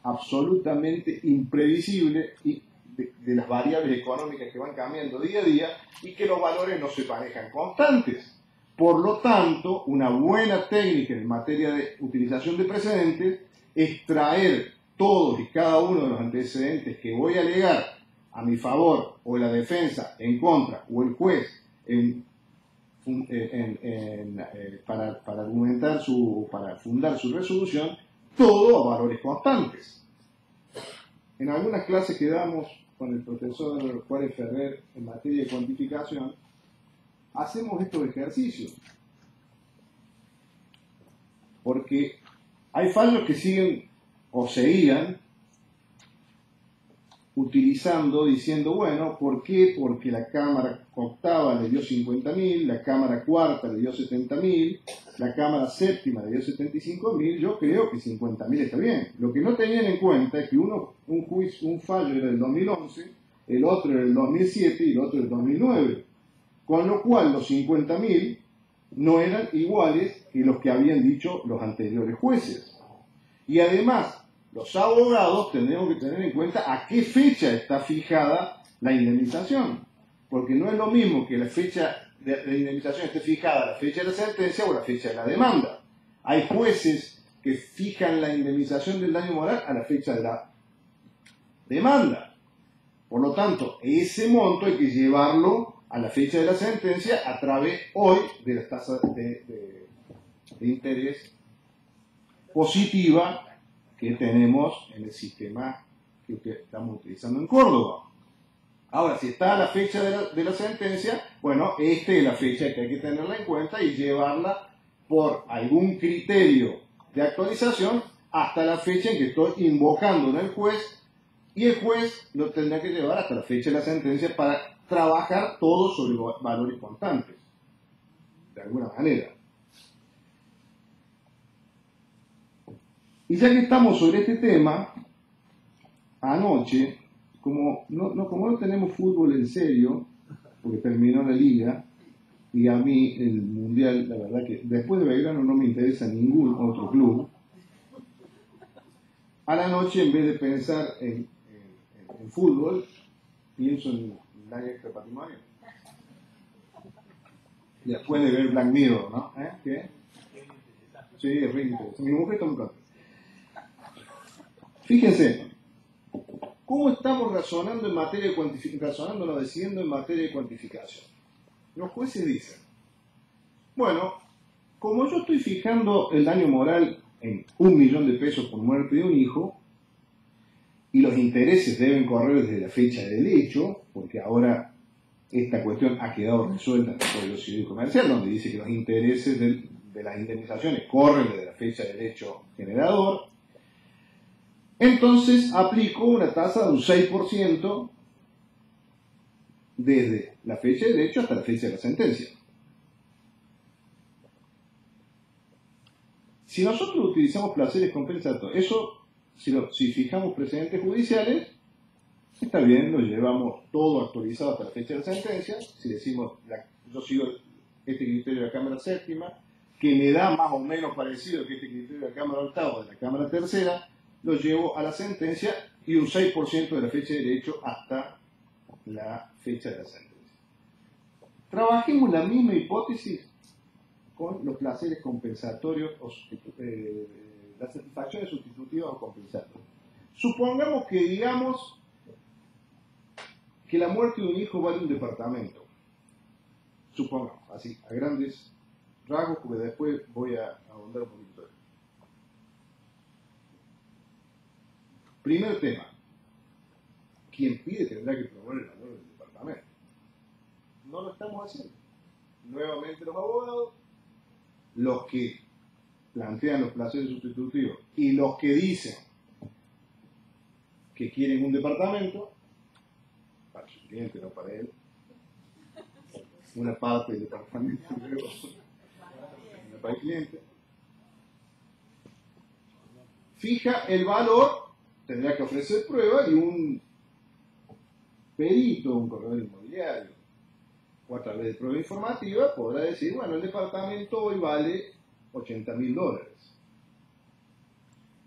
absolutamente imprevisible y de las variables económicas que van cambiando día a día y que los valores no se manejan constantes. Por lo tanto, una buena técnica en materia de utilización de precedentes es traer todos y cada uno de los antecedentes que voy a alegar a mi favor o la defensa en contra o el juez para argumentar para fundar su resolución, todo a valores constantes. En algunas clases que damos con el profesor Juárez Ferrer en materia de cuantificación, hacemos estos ejercicios. Porque hay fallos que siguen o seguían utilizando, diciendo, bueno, ¿por qué? Porque la Cámara octava le dio 50.000, la Cámara cuarta le dio 70.000, la Cámara séptima le dio 75.000, yo creo que 50.000 está bien. Lo que no tenían en cuenta es que un fallo era del 2011, el otro era del 2007 y el otro del 2009. Con lo cual los 50.000 no eran iguales que los que habían dicho los anteriores jueces. Y además, los abogados tenemos que tener en cuenta a qué fecha está fijada la indemnización. Porque no es lo mismo que la fecha de indemnización esté fijada a la fecha de la sentencia o a la fecha de la demanda. Hay jueces que fijan la indemnización del daño moral a la fecha de la demanda. Por lo tanto, ese monto hay que llevarlo a la fecha de la sentencia a través hoy de las tasas de interés positiva que tenemos en el sistema que estamos utilizando en Córdoba. Ahora, si está a la fecha de la sentencia, bueno, esta es la fecha que hay que tenerla en cuenta y llevarla por algún criterio de actualización hasta la fecha en que estoy invocando en el juez, y el juez lo tendrá que llevar hasta la fecha de la sentencia para trabajar todo sobre valores constantes, de alguna manera. Y ya que estamos sobre este tema, anoche, como no tenemos fútbol en serio, porque terminó la liga, y a mí el mundial, la verdad que después de Belgrano no me interesa ningún otro club, a la noche en vez de pensar en fútbol, pienso en la extra patrimonio. Después de ver Black Mirror, ¿no? ¿Qué? Sí, es re interesante. Mi mujer está muy contenta. Fíjense, ¿cómo estamos razonando en materia de cuantificación? Decidiendo en materia de cuantificación. Los jueces dicen, bueno, como yo estoy fijando el daño moral en 1.000.000 de pesos por muerte de un hijo, y los intereses deben correr desde la fecha del hecho, porque ahora esta cuestión ha quedado resuelta en el Código Civil Comercial, donde dice que los intereses de las indemnizaciones corren desde la fecha del hecho generador. Entonces aplico una tasa de un 6% desde la fecha de derecho hasta la fecha de la sentencia. Si nosotros utilizamos placeres compensatorios, eso, si fijamos precedentes judiciales, está bien, lo llevamos todo actualizado hasta la fecha de la sentencia. Si decimos, yo sigo este criterio de la Cámara Séptima, que me da más o menos parecido que este criterio de la Cámara Octava o de la Cámara Tercera, lo llevo a la sentencia y un 6% de la fecha de derecho hasta la fecha de la sentencia. Trabajemos la misma hipótesis con los placeres compensatorios, las satisfacciones sustitutivas o compensatorias. Supongamos que digamos que la muerte de un hijo vale un departamento. Supongamos, así, a grandes rasgos, porque después voy a ahondar un poquito. Primer tema, quien pide tendrá que promover el valor del departamento. No lo estamos haciendo. Nuevamente los abogados, los que plantean los placeres sustitutivos y los que dicen que quieren un departamento, para su cliente, no para él, una parte del departamento, para el cliente, fija el valor, tendrá que ofrecer prueba y un perito, un corredor inmobiliario, o a través de prueba informativa, podrá decir, bueno, el departamento hoy vale $80.000.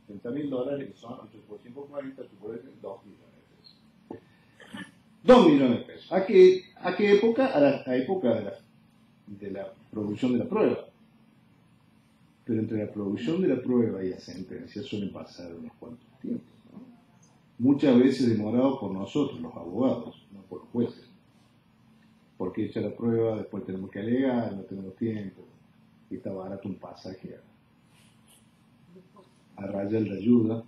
$80.000 que son 8 por 540, 8 por 2 millones de pesos. 2 millones de pesos. ¿A qué época? A la época de la producción de la prueba. Pero entre la producción de la prueba y la sentencia suelen pasar unos cuantos tiempos, ¿no? Muchas veces demorado por nosotros, los abogados, no por los jueces. Porque hecha la prueba, después tenemos que alegar, no tenemos tiempo, y está barato un pasaje a Rayal de ayuda.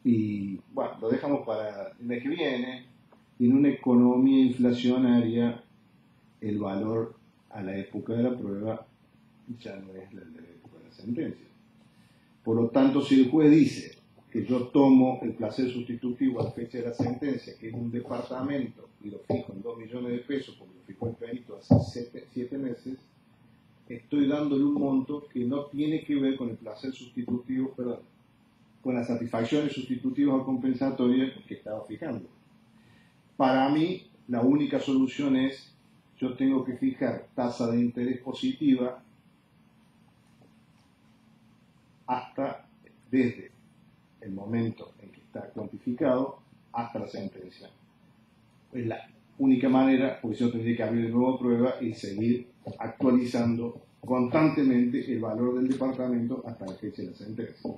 Y bueno, lo dejamos para el mes que viene. Y en una economía inflacionaria, el valor a la época de la prueba ya no es el de la época de la sentencia. Por lo tanto, si el juez dice que yo tomo el placer sustitutivo a la fecha de la sentencia, que es un departamento, y lo fijo en 2 millones de pesos, porque lo fijó el perito hace 7 meses, estoy dándole un monto que no tiene que ver con el placer sustitutivo, perdón, con las satisfacciones sustitutivas o compensatorias que estaba fijando. Para mí, la única solución es, yo tengo que fijar tasa de interés positiva hasta, desde el momento en que está cuantificado hasta la sentencia. Es la única manera, porque yo tendría que abrir de nuevo prueba y seguir actualizando constantemente el valor del departamento hasta la fecha de la sentencia.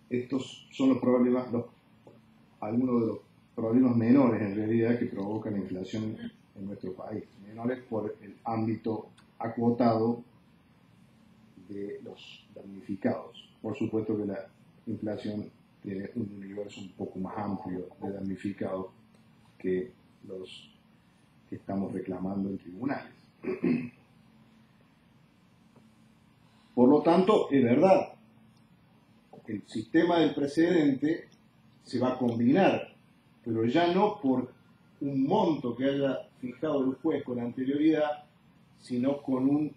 Estos son los problemas, algunos de los problemas menores en realidad que provocan la inflación en nuestro país. Menores por el ámbito acotado de los damnificados. Por supuesto que la inflación tiene un universo un poco más amplio de damnificados que los que estamos reclamando en tribunales. Por lo tanto, es verdad, el sistema del precedente se va a combinar, pero ya no por un monto que haya fijado el juez con anterioridad, sino con un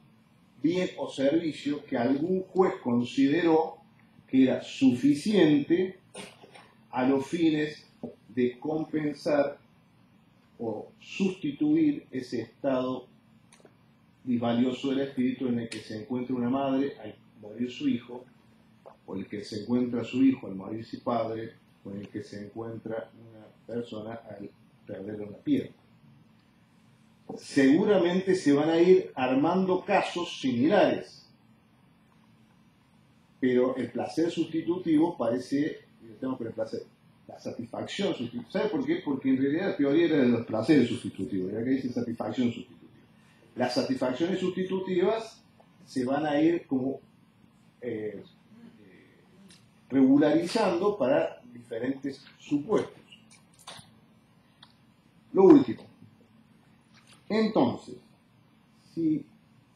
bien o servicio que algún juez consideró que era suficiente a los fines de compensar o sustituir ese estado disvalioso del espíritu en el que se encuentra una madre al morir su hijo, o el que se encuentra su hijo al morir su padre, o en el que se encuentra una persona al perder una pierna. Seguramente se van a ir armando casos similares, pero el placer sustitutivo parece, y tenemos con el placer, la satisfacción sustitutiva. ¿Sabe por qué? Porque en realidad la teoría era de los placeres sustitutivos, ya que dice satisfacción sustitutiva. Las satisfacciones sustitutivas se van a ir como regularizando para diferentes supuestos. Lo último. Entonces, si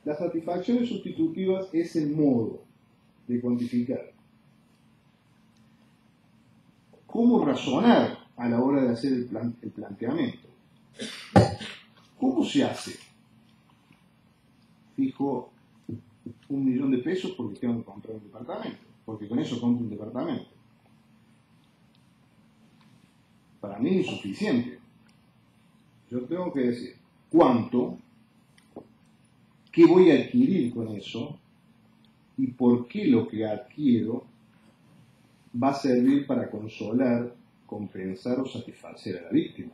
las satisfacciones sustitutivas es el modo de cuantificar cómo razonar a la hora de hacer el planteamiento. ¿Cómo se hace? Fijo 1 millón de pesos porque tengo que comprar un departamento, porque con eso compro un departamento. Para mí es insuficiente. Yo tengo que decir cuánto, qué voy a adquirir con eso y por qué lo que adquiero va a servir para consolar, compensar o satisfacer a la víctima.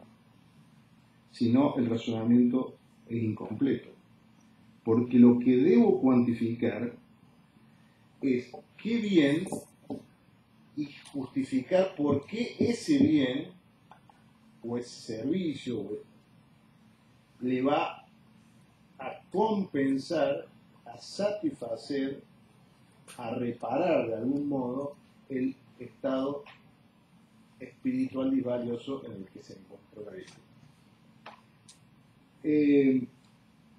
Si no, el razonamiento es incompleto. Porque lo que debo cuantificar es qué bien y justificar por qué ese bien o ese servicio le va a compensar, a satisfacer, a reparar de algún modo el estado espiritual y valioso en el que se encontró la víctima.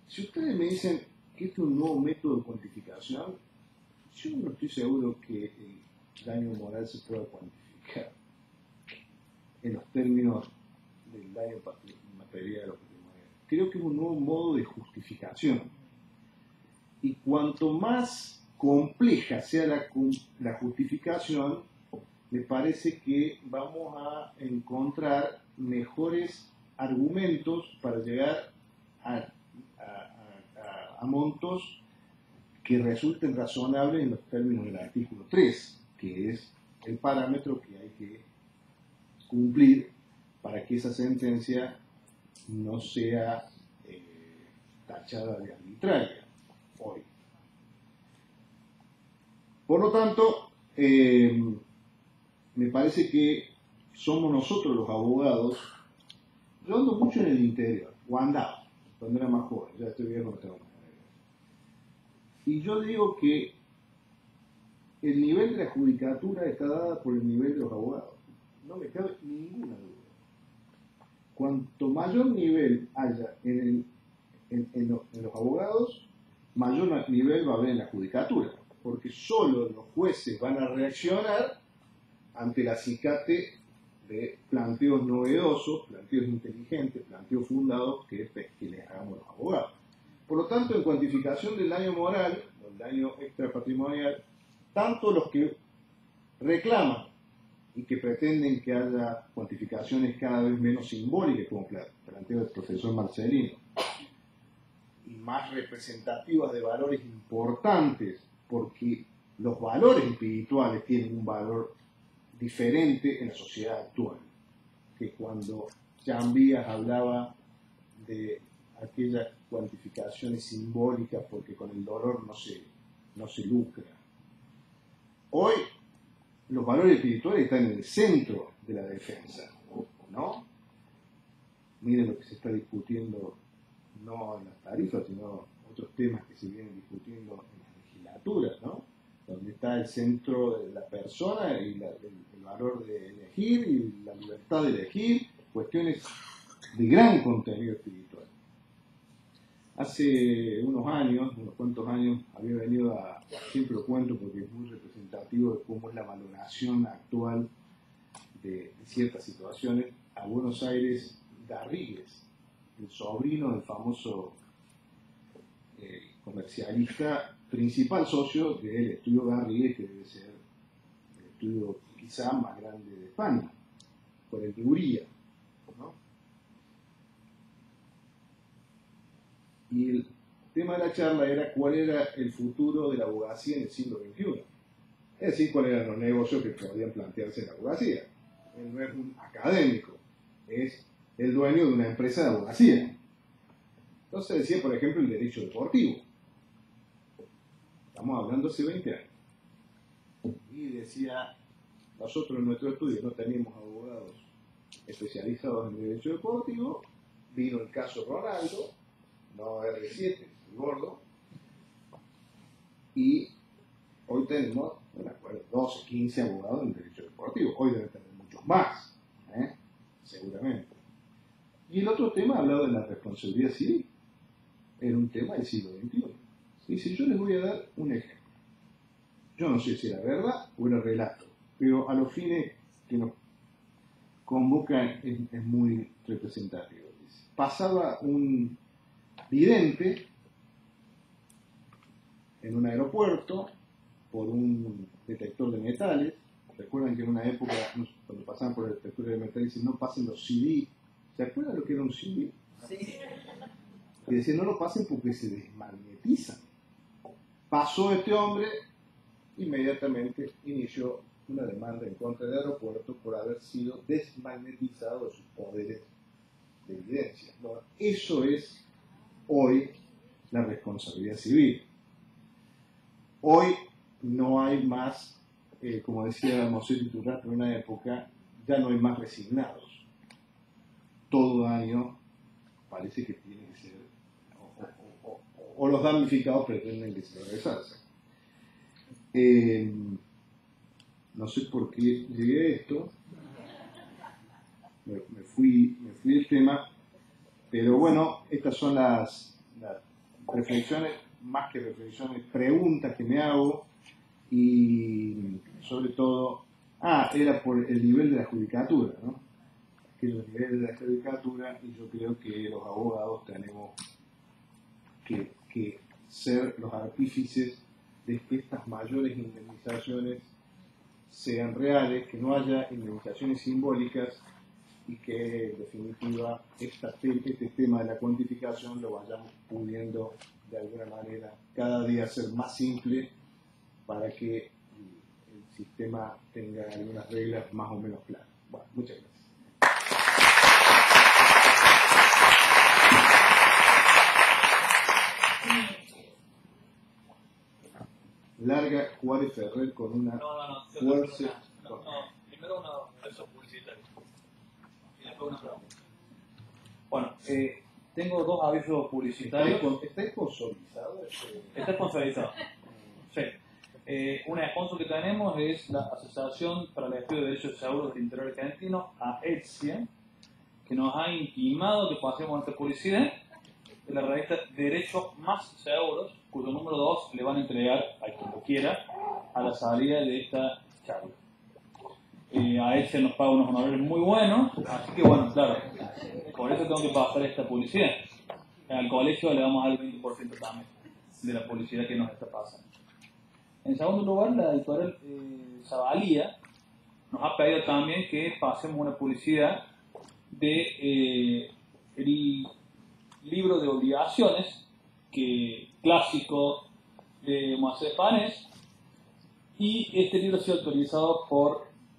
Si ustedes me dicen que este es un nuevo método de cuantificación, yo no estoy seguro que el daño moral se pueda cuantificar en los términos del daño material o patrimonial. Creo que es un nuevo modo de justificación. Y cuanto más compleja sea la justificación, me parece que vamos a encontrar mejores argumentos para llegar a montos que resulten razonables en los términos del artículo 3, que es el parámetro que hay que cumplir para que esa sentencia no sea tachada de arbitraria hoy. Por lo tanto, me parece que somos nosotros los abogados. Yo ando mucho en el interior, o andaba, cuando era más joven, ya estoy viejo, no tengo más. Y yo digo que el nivel de la judicatura está dada por el nivel de los abogados. No me cabe ninguna duda. Cuanto mayor nivel haya en los abogados, mayor nivel va a haber en la judicatura, porque solo los jueces van a reaccionar ante el acicate de planteos novedosos, planteos inteligentes, planteos fundados que les hagamos los abogados. Por lo tanto, en cuantificación del daño moral, del daño extrapatrimonial, tanto los que reclaman y que pretenden que haya cuantificaciones cada vez menos simbólicas, como planteó el profesor Marcelino, y más representativas de valores importantes, porque los valores espirituales tienen un valor diferente en la sociedad actual, que cuando Jean Vías hablaba de aquellas cuantificaciones simbólicas porque con el dolor no se lucra. Hoy los valores espirituales están en el centro de la defensa, ¿no? Miren lo que se está discutiendo, no en las tarifas, sino otros temas que se vienen discutiendo en las legislaturas, ¿no? Donde está el centro de la persona y el valor de elegir y la libertad de elegir, cuestiones de gran contenido espiritual. Hace unos cuantos años, había venido siempre lo cuento porque es muy representativo de cómo es la valoración actual de ciertas situaciones, a Buenos Aires Garrigues, el sobrino del famoso comercialista, principal socio del estudio Garrigues, que debe ser el estudio quizá más grande de España, por el de Uría, ¿no? Y el tema de la charla era cuál era el futuro de la abogacía en el siglo XXI. Es decir, cuáles eran los negocios que podían plantearse en la abogacía. Él no es un académico, es el dueño de una empresa de abogacía. Entonces decía, por ejemplo, el derecho deportivo. Estamos hablando hace 20 años. Y decía, nosotros en nuestro estudio no teníamos abogados especializados en derecho deportivo. Vino el caso Ronaldo, no R7, el gordo. Y hoy tenemos, no me acuerdo, 12, 15 abogados en derecho deportivo. Hoy deben tener muchos más, seguramente. Y el otro tema hablaba de la responsabilidad civil. Era un tema del siglo XXI. Dice, yo les voy a dar un ejemplo. Yo no sé si era verdad o era relato, pero a los fines que nos convoca es muy representativo. Pasaba un vidente en un aeropuerto por un detector de metales. Recuerdan que en una época, cuando pasaban por el detector de metales, dicen no pasen los CD. ¿Se acuerdan lo que era un CD? Sí. Y decían no lo pasen porque se desmagnetizan. Pasó este hombre, inmediatamente inició una demanda en contra del aeropuerto por haber sido desmagnetizado de sus poderes de evidencia. Bueno, eso es hoy la responsabilidad civil. Hoy no hay más, como decía Mosé Iturrate en una época, ya no hay más resignados. Todo daño parece que tiene que ser, o los damnificados pretenden que se regresarse. No sé por qué llegué a esto, me fui del tema, pero bueno, estas son las reflexiones, más que reflexiones, preguntas que me hago, y sobre todo, era por el nivel de la judicatura, ¿no? Aquellos niveles de la judicatura, y yo creo que los abogados tenemos que ser los artífices de que estas mayores indemnizaciones sean reales, que no haya indemnizaciones simbólicas, y que en definitiva este tema de la cuantificación lo vayamos pudiendo de alguna manera cada día ser más simple para que el sistema tenga algunas reglas más o menos claras. Bueno, muchas gracias. Larga Juárez Ferrer con una fuerza. Primero una aviso publicitario y después una pregunta. Bueno, tengo dos avisos publicitarios. ¿Está sponsorizado? Está sponsorizado. Sí. Una sponsor que tenemos es la Asociación para el Estudio de Derechos Seguros del Interior Argentino, AEDSIA, que nos ha intimado que pasemos esta publicidad de la revista Derechos Más Seguros, cuyo número 2 le van a entregar a quien lo quiera a la salida de esta charla. AEDSIA nos paga unos honorarios muy buenos, así que bueno, claro, por eso tengo que pasar esta publicidad. Al colegio le damos al 20% también de la publicidad que nos está pasando. En segundo lugar, la editorial Zavalía nos ha pedido también que pasemos una publicidad de el libro de obligaciones, clásico de Moisés Panés, y este libro ha sido autorizado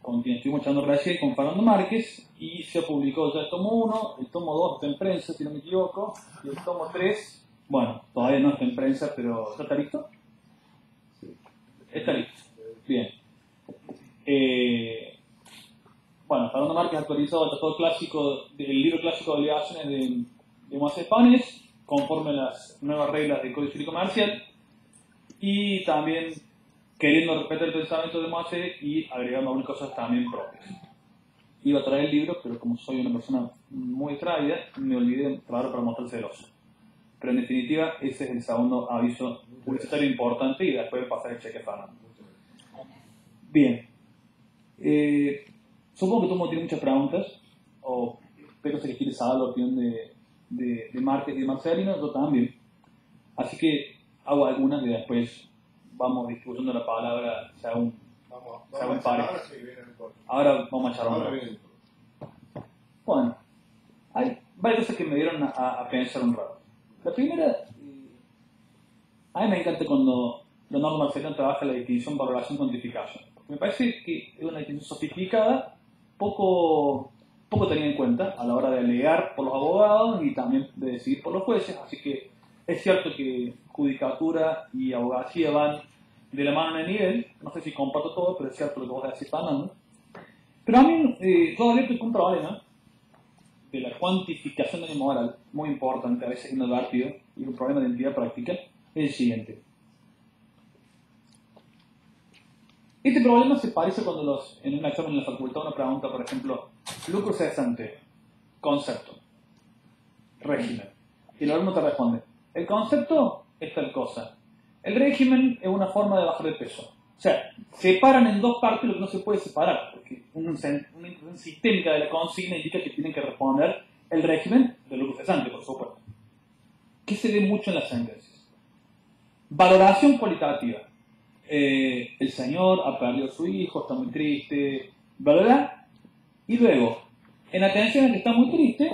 con quien estuvimos echando recién, con Fernando Márquez, y se publicó ya el tomo 1, el tomo 2 está en prensa, si no me equivoco, y el tomo 3, bueno, todavía no está en prensa, pero ¿ya está listo? Está listo. Bien. Bueno, Fernando Márquez ha actualizado el tratado clásico, el libro clásico de obligaciones de Moisés Panés, conforme a las nuevas reglas del Código Civil Comercial, y también queriendo respetar el pensamiento de Moisés y agregando algunas cosas también propias. Iba a traer el libro, pero como soy una persona muy distraída, me olvidé de traerlo para mostrárselos. Pero en definitiva, ese es el segundo aviso publicitario importante, y después pasar el cheque a Fernando. Bien. Supongo que todo el mundo tiene muchas preguntas, pero si quiere saber la opinión de Márquez y de Marcelino, yo también. Así que hago algunas y después vamos distribuyendo la palabra según pareja. Ahora vamos a echar un rato. Bueno, hay varias cosas que me dieron a pensar un rato. La primera, a mí me encanta cuando Leonardo Marcelino trabaja la distinción valoración-cuantificación. Me parece que es una distinción sofisticada, poco tenida en cuenta a la hora de alegar por los abogados y también de decidir por los jueces. Así que es cierto que judicatura y abogacía van de la mano en el nivel. No sé si comparto todo, pero es cierto lo que vos decís, Fernando. Pero a mí, yo abierto un problema de la cuantificación daño moral, muy importante, a veces inadvertido, y un problema de entidad práctica, es el siguiente. Este problema se parece cuando en un examen en la facultad uno pregunta, por ejemplo, lucro cesante, concepto, régimen. Y el alumno te responde, el concepto es tal cosa. El régimen es una forma de bajar de peso. O sea, separan en dos partes lo que no se puede separar, porque una interpretación sistémica de la consigna indica que tienen que responder el régimen de lucro cesante, por supuesto. ¿Qué se ve mucho en las sentencias? Valoración cualitativa. El señor ha perdido a su hijo, está muy triste, ¿verdad? Y luego, en atención a que está muy triste,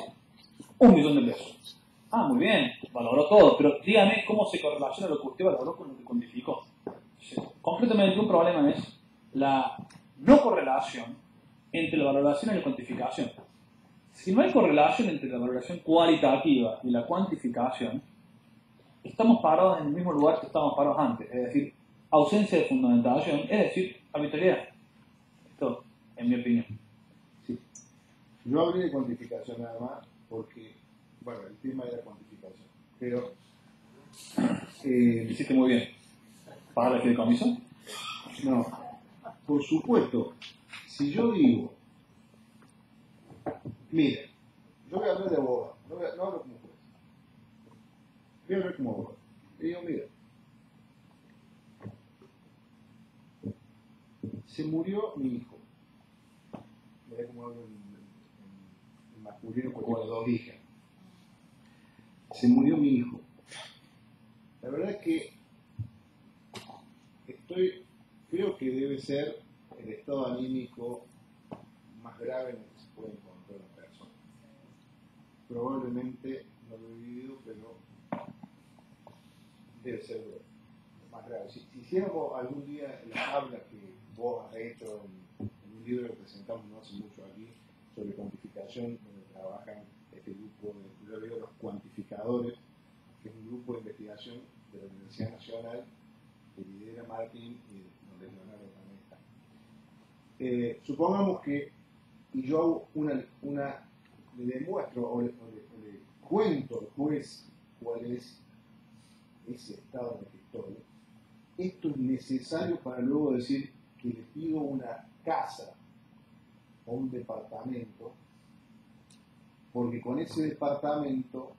1.000.000 de pesos. Ah, muy bien, valoró todo, pero dígame cómo se correlaciona lo que usted valoró con lo que cuantificó. Concretamente, un problema es la no correlación entre la valoración y la cuantificación. Si no hay correlación entre la valoración cualitativa y la cuantificación, estamos parados en el mismo lugar que estábamos parados antes, es decir, ausencia de fundamentación, es decir, arbitrariedad. Esto, en mi opinión. Sí. Yo hablé de cuantificación nada más porque, bueno, el tema era cuantificación. Pero, Hiciste muy bien. ¿Para la fideicomiso? no, por supuesto, si yo digo, mire, yo voy a hablar de abogado, no hablo como juez, voy a hablar como abogado. Y digo, mira, se murió mi hijo. Mirá cómo hablo en masculino porque tengo 2 hijas. Se murió mi hijo. La verdad es que creo que debe ser el estado anímico más grave en el que se puede encontrar una persona. Probablemente no lo he vivido, pero debe ser lo más grave. Si hiciéramos algún día las tablas que vos has hecho en un libro que presentamos no hace mucho aquí sobre cuantificación, donde trabajan este grupo, yo le digo los cuantificadores, que es un grupo de investigación de la Universidad Nacional que lidera Martín y donde Leonardo también está. Supongamos que, y yo hago le demuestro o le cuento al juez cuál es ese estado en el que estoy. Esto es necesario para luego decir que le pido una casa o un departamento, porque con ese departamento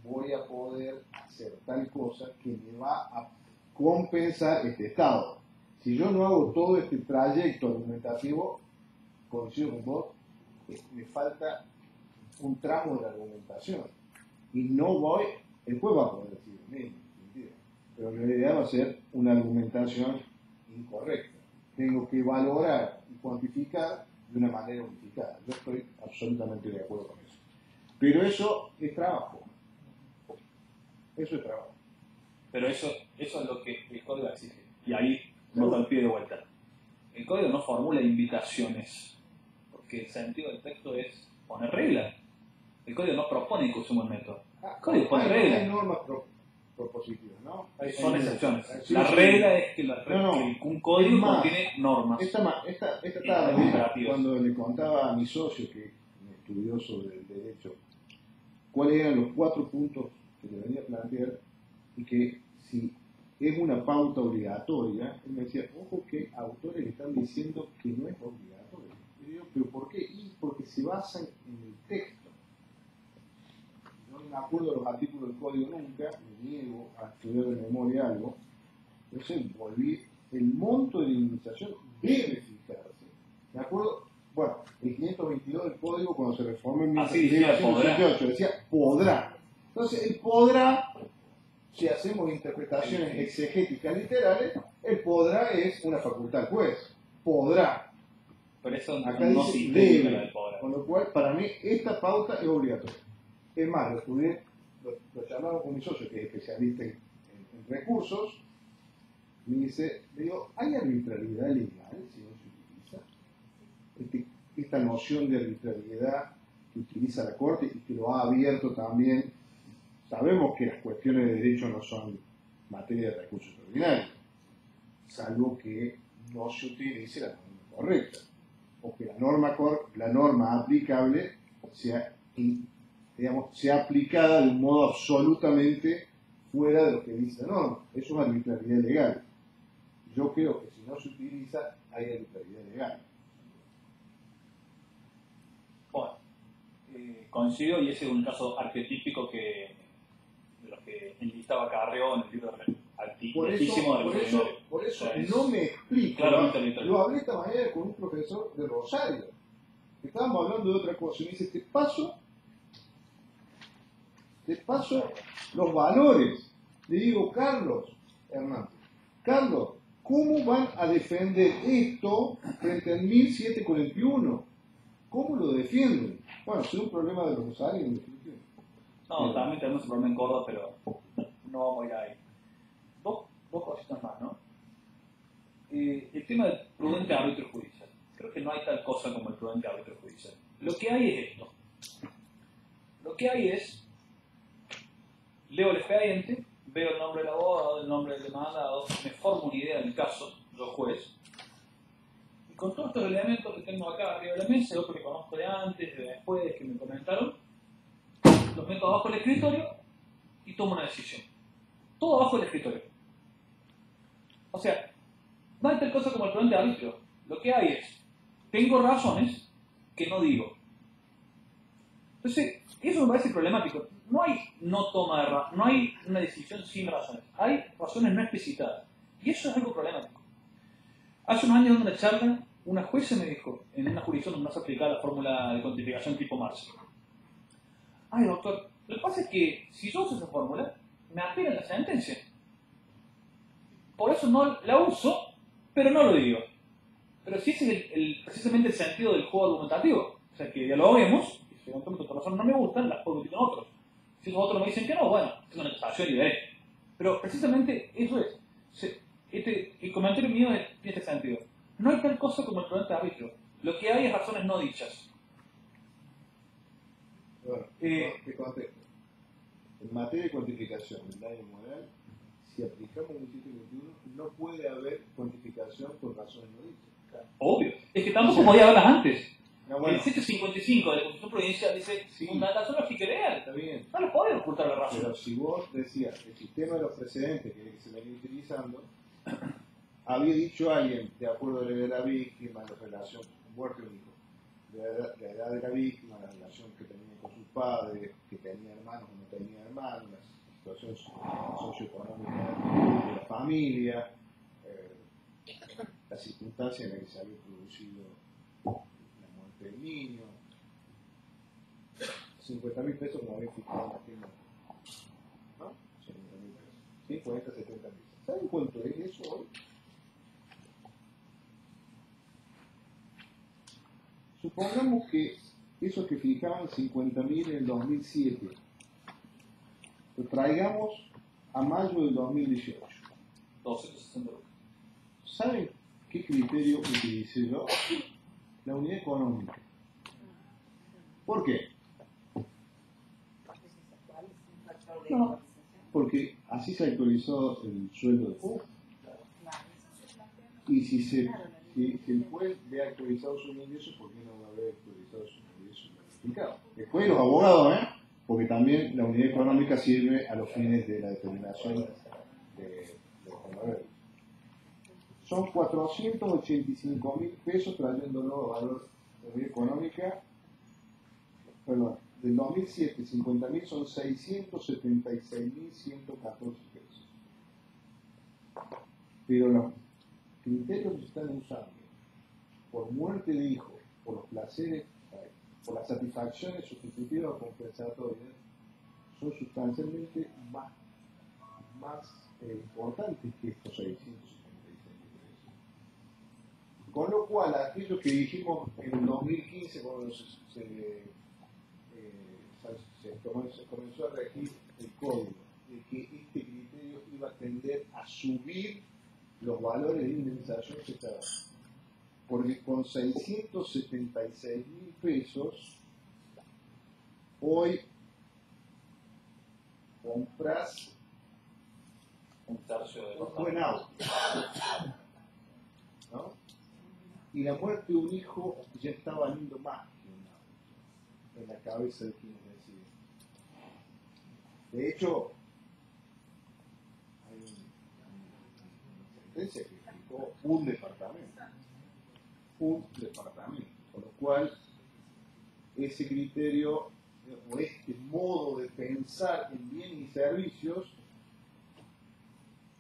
voy a poder hacer tal cosa que me va a compensar este estado. Si yo no hago todo este trayecto argumentativo, coincido con vos, me falta un tramo de la argumentación. Y no voy, el juez va a poder decir, mentira, pero la idea va a ser una argumentación incorrecta. Tengo que valorar y cuantificar de una manera unificada. Yo estoy absolutamente de acuerdo con eso. Pero eso es trabajo. Eso es trabajo. Pero eso es lo que el código exige. Y ahí no al pie de vuelta. El código no formula invitaciones, porque el sentido del texto es poner reglas. El código no propone discusión del método. El código pone reglas. Hay normas propositivas, ¿no? Son excepciones. Sí, la sí. regla es que, que un código contiene normas. Esta tarde, cuando le contaba a mi socio, que me estudió sobre el derecho, cuáles eran los 4 puntos que le venía a plantear, y que si es una pauta obligatoria, él me decía, ojo que autores están diciendo que no es obligatorio. Y yo digo, ¿pero por qué? Y porque se basan en el texto. No me acuerdo de los artículos del código nunca, me niego a estudiar de memoria algo. Entonces volví, el monto de la indemnización debe fijarse. Me acuerdo, bueno, el 522 del código cuando se reformó en 1978 decía podrá. Entonces el podrá, si hacemos interpretaciones exegéticas literales, el podrá es una facultad del juez. Podrá. Pero eso acá no dice se debe, del podrá. con lo cual para mí esta pauta es obligatoria. Es más, lo estudié, lo charlamos con mi socio que es especialista en recursos. Me digo, ¿hay arbitrariedad legal si no se utiliza? Esta noción de arbitrariedad que utiliza la Corte y que lo ha abierto también. Sabemos que las cuestiones de derecho no son materia de recursos extraordinarios, salvo que no se utilice la norma correcta, o que la norma aplicable sea aplicada de un modo absolutamente fuera de lo que dice la norma. Eso es arbitrariedad legal. Yo creo que si no se utiliza, hay arbitrariedad legal. Bueno, coincido, y ese es un caso arquetípico de los que enlistaba Carrió en el libro antiquísimo del veterinario. Por eso O sea, no me explico. claramente arbitrario. Lo hablé esta mañana con un profesor de Rosario. Estábamos hablando de otra cosa. Y me dice, te paso los valores. Le digo, Carlos, Hernández, Carlos, ¿cómo van a defender esto frente al 1741? ¿Cómo lo defienden? Bueno, es un problema de los rosarios, en definitiva. No, también tenemos un problema en Córdoba, pero no vamos a ir ahí. Dos cositas más, ¿no? El tema del prudente árbitro judicial. Creo que no hay tal cosa como el prudente árbitro judicial. Lo que hay es esto. Lo que hay es, leo el expediente, veo el nombre del abogado, el nombre del demandado, me formo una idea del caso, yo juez, y con todos estos elementos que tengo acá arriba de la mesa, otros que conozco de antes, de después, que me comentaron, los meto abajo del escritorio y tomo una decisión. Todo abajo del escritorio. O sea, no hay tal cosa como el prudente árbitro. Lo que hay es, tengo razones que no digo. Entonces, eso me parece problemático. No hay no hay una decisión sin razones. Hay razones no explicitadas. Y eso es algo problemático. Hace unos años en una charla, una jueza me dijo, en una jurisdicción donde no se aplicaba la fórmula de cuantificación tipo Marshall. Ay, doctor, lo que pasa es que si yo uso esa fórmula, me apelan la sentencia. Por eso no la uso, pero no lo digo. Pero si ese es precisamente el sentido del juego argumentativo. O sea, que dialoguemos, y si eventualmente por razón no me gustan, las puedo discutir con otros. Si los otros me dicen que no, bueno, es una acusación y veré. Pero precisamente eso es. El comentario mío tiene este sentido. No hay tal cosa como el prudente árbitro. Lo que hay es razones no dichas. Bueno, te contesto. En materia de cuantificación del daño moral, si aplicamos el 1721, no puede haber cuantificación por razones no dichas. Obvio. Es que tampoco podía haberlas antes. No, bueno, El 755 de la Constitución Provincial dice, Sí. fundamentación no que leer. está bien. No le podés ocultar la razón. Pero si vos decías el sistema de los precedentes que se venía utilizando, había dicho alguien, de acuerdo a la edad de la víctima, la relación muerte de un hijo, la edad de la víctima, la relación que tenía con sus padres, que tenía hermanos o no tenía hermanos, la situación socioeconómica de la familia, la circunstancia en la que se había producido la muerte del niño, 50.000 pesos como había fijado en la tienda, ¿no? 50.000 pesos, 50, 70 mil. ¿Saben cuánto es eso hoy? Supongamos que esos que fijaban 50.000 en el 2007, lo traigamos a mayo del 2018. 260 lucas. ¿Saben qué criterio utilicé yo? La unidad económica. ¿Por qué? No, porque así se actualizó el sueldo de juez. Y si el juez ve actualizado su ingreso, ¿por qué no va a haber actualizado su ingreso verificado? Después los abogados, porque también la unidad económica sirve a los fines de la determinación de los honorarios. Son 485.000 pesos trayéndolo a valor de unidad económica, perdón, del 2007, 50.000 son 676.114 pesos. Pero los criterios que se están usando por muerte de hijo, por los placeres, por las satisfacciones sustitutivas o compensatorias, son sustancialmente más importantes que estos 676 pesos. Con lo cual, aquello que dijimos en el 2015, cuando se comenzó a regir el código, de que este criterio iba a tender a subir los valores de indemnización, se está dando. Porque con 676.000 pesos, hoy compras Un tercio de un buen auto, ¿no? Y la muerte de un hijo ya está valiendo más que un auto en la cabeza de quienes deciden. De hecho, hay una sentencia que explicó un departamento, con lo cual ese criterio o este modo de pensar en bienes y servicios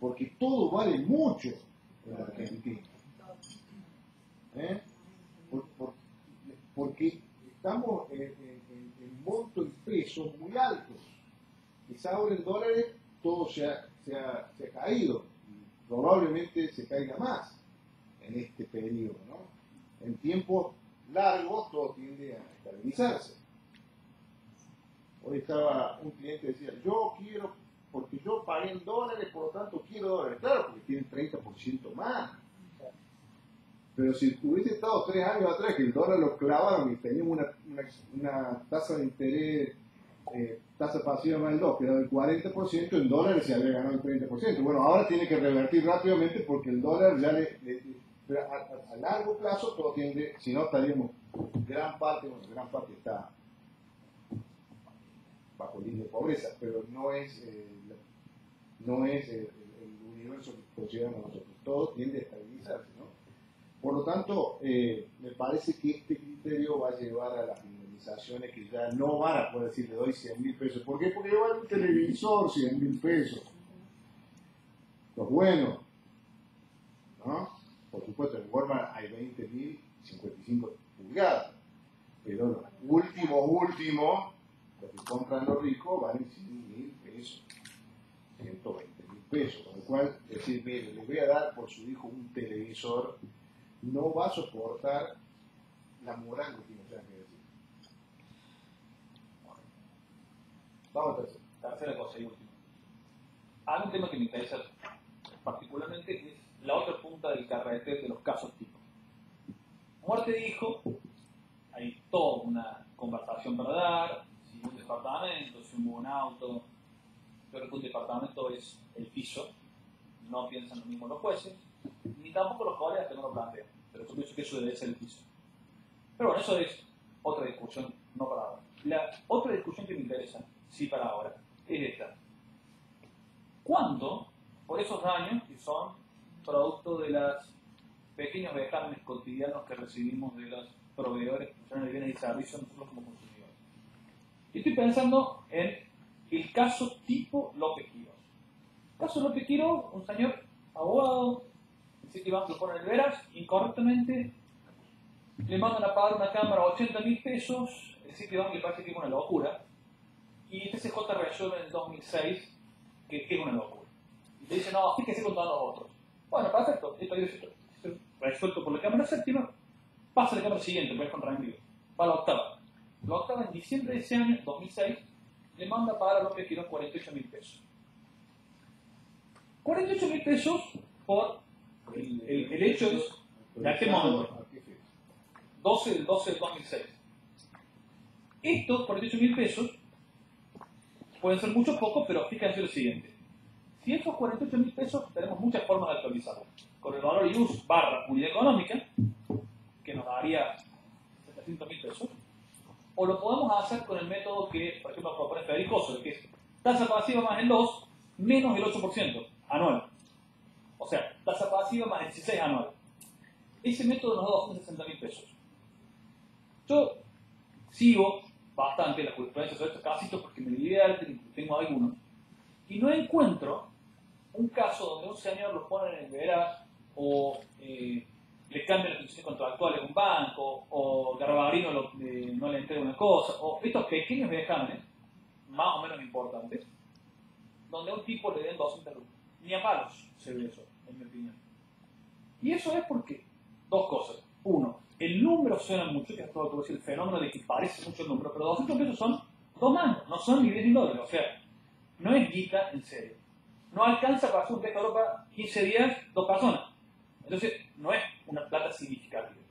porque todo vale mucho en la Argentina. Porque estamos en montos y pesos muy altos. Quizá ahora en dólares todo se ha caído, y probablemente se caiga más en este periodo, ¿no? En tiempos largos todo tiende a estabilizarse. Hoy estaba un cliente que decía, yo quiero, porque yo pagué en dólares, por lo tanto quiero dólares. Claro, porque tienen 30% más. Pero si hubiese estado 3 años atrás que el dólar lo clavaron y teníamos una tasa de interés, tasa pasiva más del 2, que era del 40%, en dólares se había ganado el 30%. Bueno, ahora tiene que revertir rápidamente porque el dólar ya pero a largo plazo todo tiende, si no estaríamos, gran parte está bajo línea de pobreza, pero no es el universo que consideramos nosotros. Todo tiende a estabilizarse, ¿no? Por lo tanto, me parece que este criterio va a llevar a las indemnizaciones que ya no van a poder decir le doy 100.000 pesos. ¿Por qué? Porque vale un televisor 100.000 pesos. Los buenos, ¿no? Por supuesto, en Walmart hay 20.000, 55 pulgadas. Pero los últimos, los que compran los ricos, valen 100.000 pesos. 120.000 pesos. Con lo cual, decir, mire, le voy a dar por su hijo un televisor, no va a soportar la moral que tiene que decir. Vamos a Tercera cosa y última. Hay un tema que me interesa particularmente, es la otra punta del carrete de los casos tipo. Muerte de hijo, hay toda una conversación para dar, si un departamento, si un buen auto. Yo creo que un departamento es el piso, no piensan lo mismo los jueces, ni tampoco los colegas que no lo plantean, pero yo pienso que eso debe ser el piso. Pero bueno, eso es otra discusión, no para ahora. La otra discusión que me interesa, sí para ahora, es esta. ¿Cuánto, por esos daños que son producto de los pequeños vejámenes cotidianos que recibimos de los proveedores de bienes y servicios nosotros como consumidores? Y estoy pensando en el caso tipo López Quirós. El caso López Quirós, un señor abogado, el Citibank lo pone en el veras, incorrectamente le mandan a pagar una cámara 80.000 pesos, el Citibank le parece que es una locura, y este CJ resuelve en el 2006 que es una locura. Y le dice, no, fíjese con todos los otros. Bueno, perfecto, esto es resuelto por la cámara séptima, pasa a la cámara siguiente, pues con reenvío. Va a la octava. La octava, en diciembre de ese año, 2006, le manda a pagar a López Quirós 48.000 pesos. 48.000 pesos por el hecho es de aquel momento. 12 del 2006. Estos 48.000 pesos pueden ser mucho o poco, pero fíjense lo siguiente. Si estos 48.000 pesos tenemos muchas formas de actualizarlos. Con el valor IUS barra unidad económica, que nos daría 700.000 pesos, o lo podemos hacer con el método que, por ejemplo, propone Federico Oso, que es tasa pasiva más el 2 menos el 8% anual. O sea, tasa pasiva más el 16 anual. Ese método nos da 260.000 pesos. Yo sigo bastante la jurisprudencia sobre estos casitos porque me divierten, tengo algunos, y no encuentro un caso donde un señor lo pone en el veraz o le cambian las condiciones contractuales a un banco, o Garbarino no le entrega una cosa, o estos pequeños vejámenes, más o menos importantes, donde a un tipo le den 200 lucas. Ni a palos se ve eso, en mi opinión. Y eso es porque, dos cosas. Uno, el número suena mucho, que es todo decir, el fenómeno de que parece mucho el número, pero 200 pesos son 2 mangos, no son ni 10 ni dólares, o sea, no es guita en serio. No alcanza para hacer un viaje a Europa 15 días, 2 personas. Entonces, no es una plata significativa.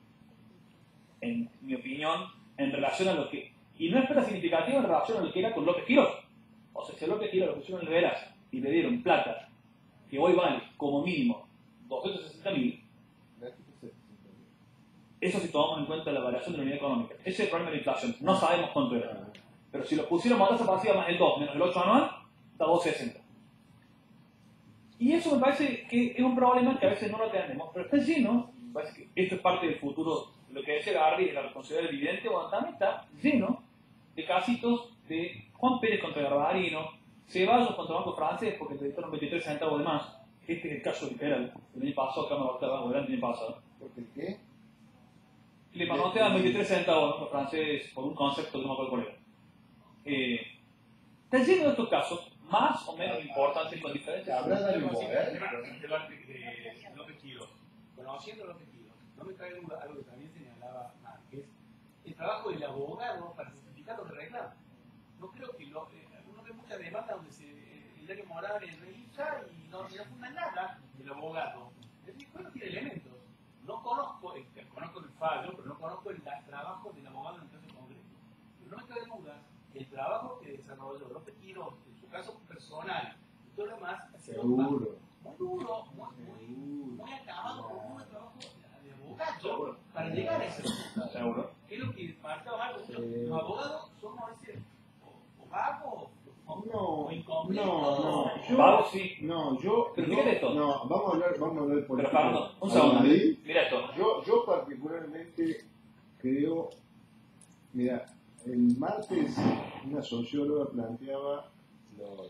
En mi opinión, en relación a lo que... Y no es plata significativa en relación a lo que era con López Quirós. O sea, si a López Quirós lo pusieron en el veraz y le dieron plata que hoy vale como mínimo 260.000, eso si tomamos en cuenta la variación de la unidad económica. Ese es el problema de la inflación. No sabemos cuánto era. Pero si lo pusiéramos a tasa pasiva más el 2 menos el 8 anual, está 260. Y eso me parece que es un problema que a veces no lo tenemos, pero está lleno, me parece que esto es parte del futuro, lo que decía Garri de la responsabilidad del evidente, o también está lleno de casitos de Juan Pérez contra Garbarino, Ceballos contra Banco Francés porque le dieron 23 centavos de más, Este es el caso literal. El año pasado, acá me bastaba, o el año pasado. ¿Porque qué? Le manoteaban 23 centavos los franceses por un concepto que no me acuerdo cuál era. Está lleno de estos casos, más o menos importantes con diferentes. Habrá de López mover. Quiroz. Conociendo a López Quiroz, no me cae duda algo que también señalaba Márquez, el trabajo del abogado para justificar los reclamos. No creo que uno ve muchas demandas donde el diario Morales revisa y no funda nada del abogado. Es decir, no tiene elementos. No conozco el fallo, pero no conozco el trabajo del abogado en el caso concreto. Pero no me cabe duda que el trabajo que desarrolló López Quiroz, en su caso personal y todo lo demás, ha sido Seguro. muy duro, muy acabado por un trabajo de abogado para llegar a ese resultado. Seguro. ¿Qué es lo que marcaba algo? Los abogados somos a veces o vagos o incompletos. Vagos sí. Pero fíjate esto. No, vamos a hablar Pero política. Fernando, un segundo. Ahí, Mira esto. yo particularmente creo, mira, el martes una socióloga planteaba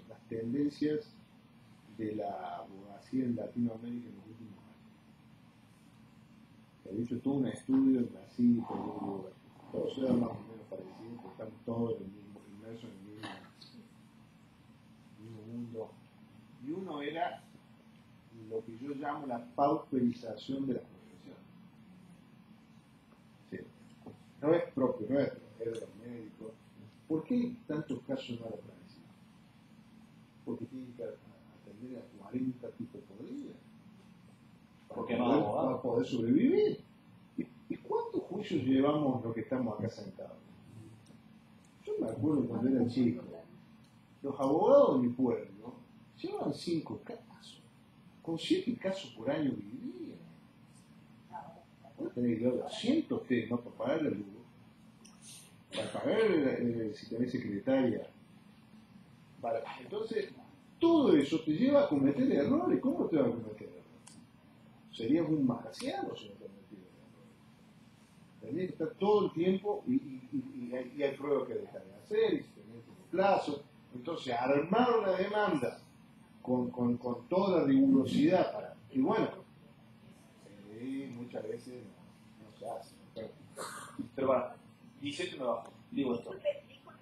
las tendencias de la abogacía en Latinoamérica en los últimos años. Se ha hecho todo un estudio en Brasil, Perú, todo se da más o menos parecido, porque estamos todos inmersos en el mismo mundo. Y uno era lo que yo llamo la pauperización de la profesión. Sí. No es propio nuestro, es de los médicos. ¿Por qué hay tantos casos no agradecidos? Porque tienen que atender a 40 tipos por día. Para poder sobrevivir. ¿Y cuántos juicios llevamos los que estamos acá sentados? Yo me acuerdo cuando era chico, los abogados de mi pueblo llevaban 5 casos. Con 7 casos por año vivían. Vos tenés que dar 200 ustedes, ¿no? Para pagar la luz, para pagar si tenés secretaria. Entonces, todo eso te lleva a cometer errores. ¿Cómo te va a cometer errores? Serías un marciano si no te metías errores. Tenés que estar todo el tiempo y hay pruebas que dejar de hacer, y si tenés un plazo. Entonces, armar una demanda con toda la rigurosidad para. Y bueno, muchas veces no se hace. Pero para, 17 me bajo. Digo esto.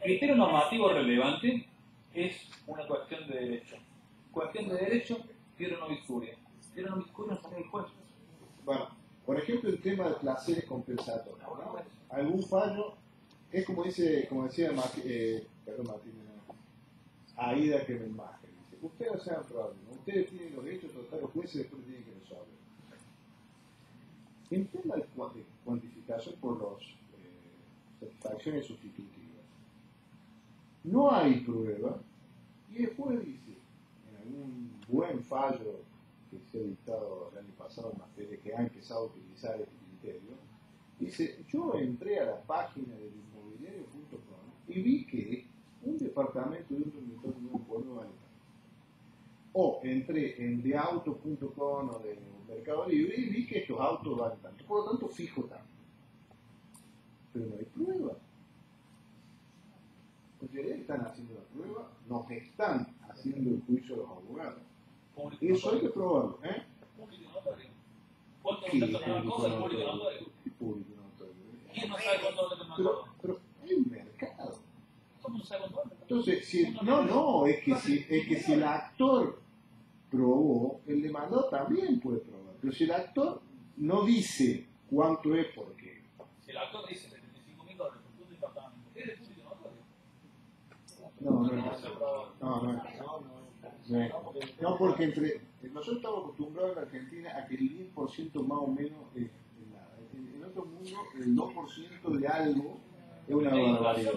Criterio normativo relevante es una cuestión de derecho. Cuestión de derecho, quiero no discuria. Quiero no discuria en el juez. Bueno, por ejemplo, el tema de placeres compensatorios, ¿no? Algún fallo, es como decía Martín, Aida que me imagen. Dice, ustedes no sean problemas, ustedes tienen los derechos de tratar los jueces y después tienen que resolver. En tema de cuantificación por las satisfacciones sustitutivas, no hay prueba, y después dice, en algún buen fallo que se ha dictado el año pasado en materia que ha empezado a utilizar este criterio, dice, yo entré a la página del inmobiliario.com y vi que un departamento de un dormitorio en un pueblo vale tanto. O entré en deauto.com o de Mercado Libre y vi que estos autos valen tanto, por lo tanto fijo tanto. Pero no hay prueba. Porque están haciendo la prueba, nos están haciendo el juicio a los abogados. Y eso hay que probarlo, ¿eh? Público notorio. ¿Cuánto Sí, no está tomando cosas el público notorio? Público notorio. ¿Quién no sabe cuánto no está tomando? Pero hay un mercado. ¿Cómo no sabe cuánto? Entonces, es que si el actor probó, el demandado también puede probar. Pero si el actor no dice cuánto es, ¿por qué? Si el actor dice $75.000 por tu departamento, ¿es el público notorio? No, porque nosotros estamos acostumbrados en Argentina a que el 10% más o menos es nada. En otro mundo, el 2% de algo es una barbaridad.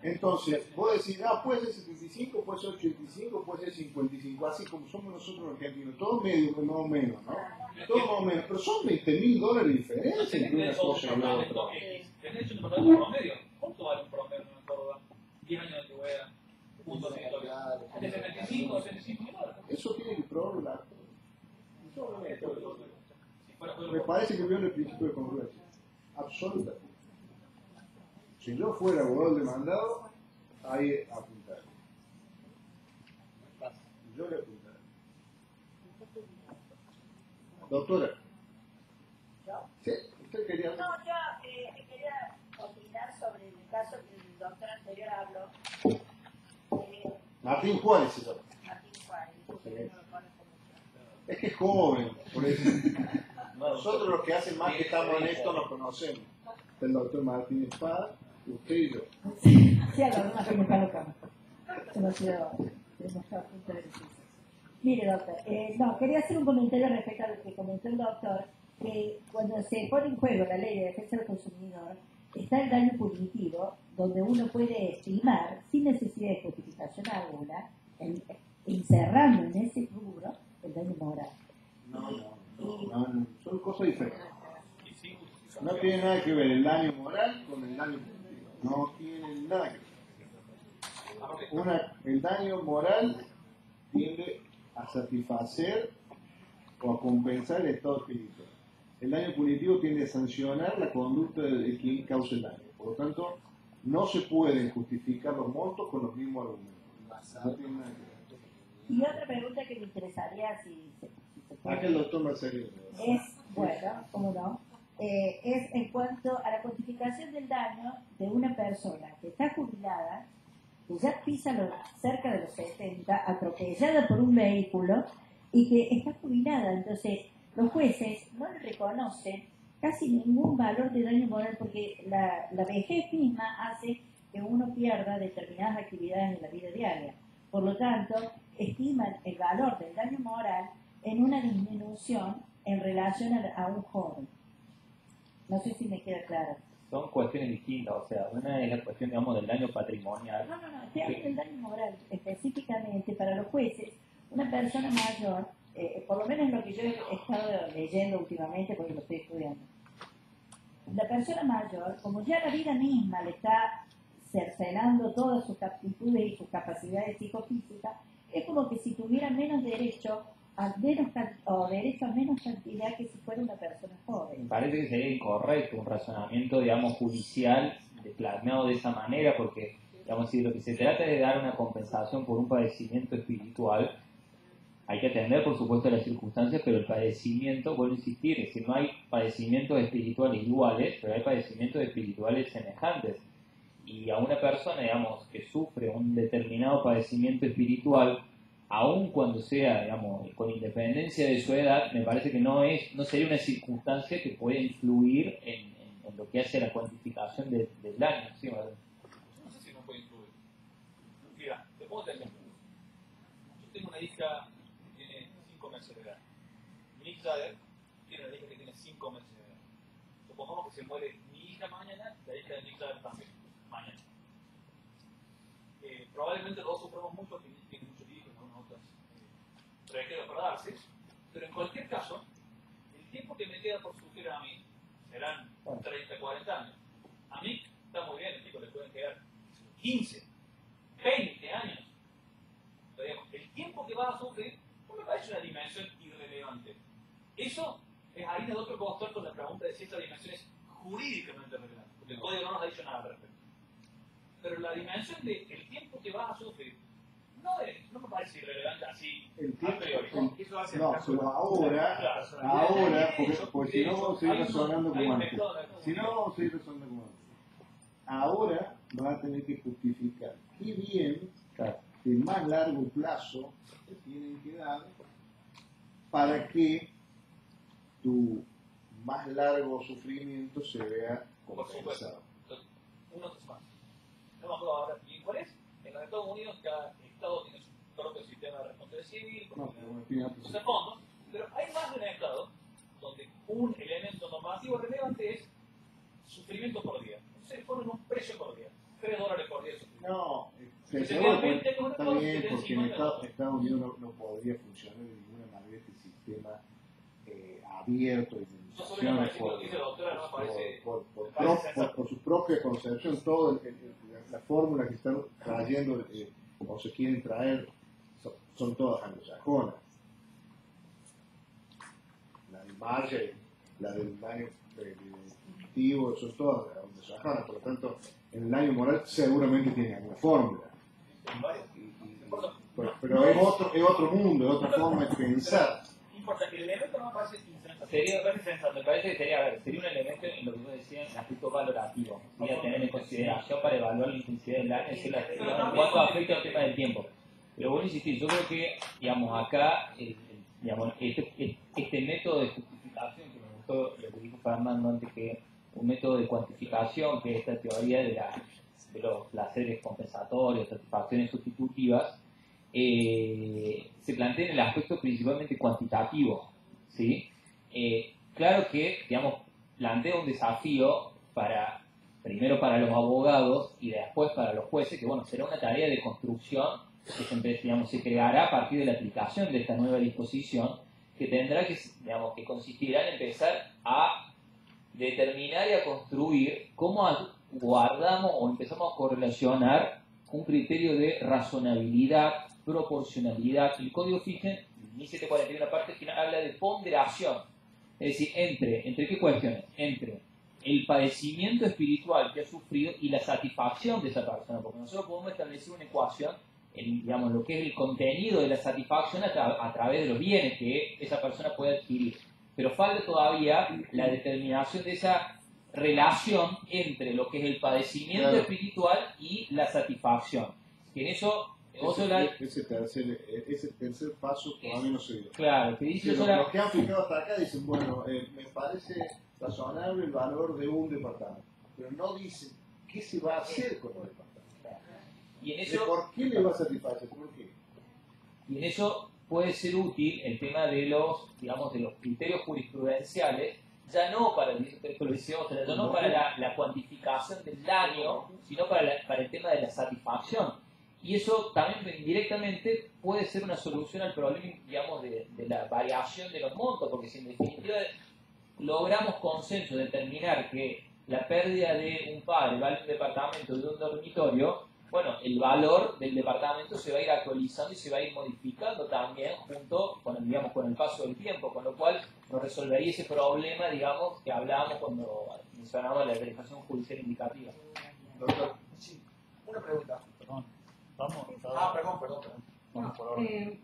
Entonces, vos decís, puede ser 75, puede ser 85, puede ser 55, así como somos nosotros los argentinos, todos medio, más o menos, ¿no? Todos más o menos, pero son $20.000 de diferencia entre una cosa y la otra. ¿Tenés hecho un departamento promedio? ¿Cuánto vale un promedio en Córdoba? 10 años de antigüedad. ¿De 75 o 75 dólares? Eso tiene que probarlo el actor. Me parece que viola el principio de congruencia. Absolutamente. Si yo fuera abogado demandado, ahí apuntaría. Yo le apuntaría. Doctora. ¿Yo? Sí, usted quería... No, yo quería opinar sobre el caso que el doctor anterior habló. Martín Juárez se llama. Martín Juárez, porque no lo conozco mucho. Es que es joven, por eso. Nosotros los que hacen más que estamos en esto nos conocemos. El doctor Martín Espada, usted y yo. Sí, algunas que me colocan. Hemos estado a punto de decir. Mire, doctor, no, quería hacer un comentario respecto a lo que comentó el doctor, que cuando se pone en juego la ley de defensa del consumidor, está el daño punitivo, donde uno puede estimar, sin necesidad de justificación alguna, encerrando en ese rubro el daño moral. No, son cosas diferentes. No tiene nada que ver el daño moral con el daño punitivo. No tiene nada que ver. El daño moral tiende a satisfacer o a compensar el estado espiritual. El daño punitivo tiende a sancionar la conducta de quien causa el daño. Por lo tanto, no se pueden justificar los montos con los mismos argumentos. No tiene nada que ver. Y otra pregunta que me interesaría, si se puede, Aquel doctor Marcelino. es, bueno, cómo no, es en cuanto a la cuantificación del daño de una persona que está jubilada, que ya pisa cerca de los 70, atropellada por un vehículo y que está jubilada. Entonces, los jueces no le reconocen casi ningún valor de daño moral porque la vejez misma hace que uno pierda determinadas actividades en la vida diaria. Por lo tanto, estiman el valor del daño moral en una disminución en relación a un joven. No sé si me queda claro. Son cuestiones distintas, o sea, una es la cuestión, digamos, del daño patrimonial. No, estoy hablando del daño moral. Específicamente para los jueces, una persona mayor, por lo menos lo que yo he estado leyendo últimamente porque lo estoy estudiando, la persona mayor, como ya la vida misma le está cercenando todas sus aptitudes y sus capacidades psicofísicas, es como que si tuviera menos derecho a menos cantidad que si fuera una persona joven. Me parece que sería incorrecto un razonamiento, digamos, judicial plasmado de esa manera, porque, digamos, si lo que se trata es de dar una compensación por un padecimiento espiritual, hay que atender, por supuesto, las circunstancias, pero el padecimiento, vuelvo a insistir, es decir, no hay padecimientos espirituales iguales, pero hay padecimientos espirituales semejantes. Y a una persona, digamos, que sufre un determinado padecimiento espiritual, aun cuando sea, digamos, con independencia de su edad, me parece que no sería una circunstancia que pueda influir en lo que hace la cuantificación del daño. ¿Sí? No sé si no puede influir. Mira, te puedo tener. Yo tengo una hija que tiene 5 meses de edad. Mi hija tiene una hija que tiene 5 meses de edad. Supongamos que se muere mi hija mañana, la hija de mi hija también, mañana. Probablemente todos suframos mucho, tienen muchos hijos, algunas otras trayectorias para darse, pero en cualquier caso, el tiempo que me queda por sufrir a mí serán 30, 40 años. A mí está muy bien, el tipo le pueden quedar 15, 20 años. Pero digamos, el tiempo que vas a sufrir no me parece una dimensión irrelevante. Eso es ahí de otro costar con la pregunta de si esta dimensión es jurídicamente relevante, porque el código no nos ha dicho nada al respecto. Pero la dimensión del tiempo que vas a sufrir no me parece irrelevante así a priori. Pero ahora, porque si no vamos a seguir razonando como antes. Ahora vas a tener que justificar qué bien de más largo plazo te tienen que dar para que tu más largo sufrimiento se vea compensado. Uno más. No me acuerdo ahora bien cuál es. En los Estados Unidos cada estado tiene su propio sistema de responsabilidad civil, sus fondos, pero hay más de un estado donde un elemento normativo relevante es sufrimiento por día. Entonces le ponen un precio por día, $3 por día de sufrimiento. No, Realmente está bien, porque en Estados Unidos no podría funcionar de ninguna manera este sistema abierto y por su propia concepción, toda la fórmula que están trayendo o se quieren traer son todas anglosajonas. La del Marshall, la del daño definitivo, son todas anglosajonas. Por lo tanto, en el daño moral seguramente tiene alguna fórmula. Pero es otro mundo, es otra forma de pensar. importa, el elemento no me parece insensato. Me parece que sería, a ver, sería un elemento en lo que vos decías, en aspecto valorativo, sería tener en consideración para evaluar la intensidad del daño, es decir, en cuanto afecta al tema del tiempo. Pero bueno, insistir, yo creo que, digamos, acá, digamos, este método de justificación, que me gustó lo que dijo Fernando antes, que un método de cuantificación, que es esta teoría de los placeres compensatorios, satisfacciones sustitutivas, se plantea en el aspecto principalmente cuantitativo, ¿sí? Claro que, digamos, plantea un desafío primero para los abogados y después para los jueces, que bueno, será una tarea de construcción que se creará a partir de la aplicación de esta nueva disposición, que tendrá que, digamos, que consistirá en empezar a determinar y a construir cómo guardamos o empezamos a correlacionar un criterio de razonabilidad, proporcionalidad. El Código Figen, 1741, la parte final, habla de ponderación. Es decir, ¿entre qué cuestiones? Entre el padecimiento espiritual que ha sufrido y la satisfacción de esa persona. Porque nosotros podemos establecer una ecuación en, digamos, lo que es el contenido de la satisfacción a través de los bienes que esa persona puede adquirir. Pero falta todavía la determinación de esa relación entre lo que es el padecimiento espiritual y la satisfacción. Que en eso... Ese tercer paso todavía no se dio. Claro, que dice los que han fijado hasta acá dicen, bueno, me parece razonable el valor de un departamento, pero no dicen qué se va a hacer con el departamento. Y en eso, ¿por qué le va a satisfacer? ¿Por qué? Y en eso puede ser útil el tema de los, digamos, de los criterios jurisprudenciales, ya no para la cuantificación del daño, sino para el tema de la satisfacción. Y eso también indirectamente puede ser una solución al problema, digamos, de la variación de los montos, porque si en definitiva logramos consenso, determinar que la pérdida de un padre vale un departamento de un dormitorio, bueno, el valor del departamento se va a ir actualizando y se va a ir modificando también junto con el paso del tiempo, con lo cual nos resolvería ese problema, digamos, que hablábamos cuando mencionábamos la verificación judicial indicativa. Doctor, sí, una pregunta. Perdón.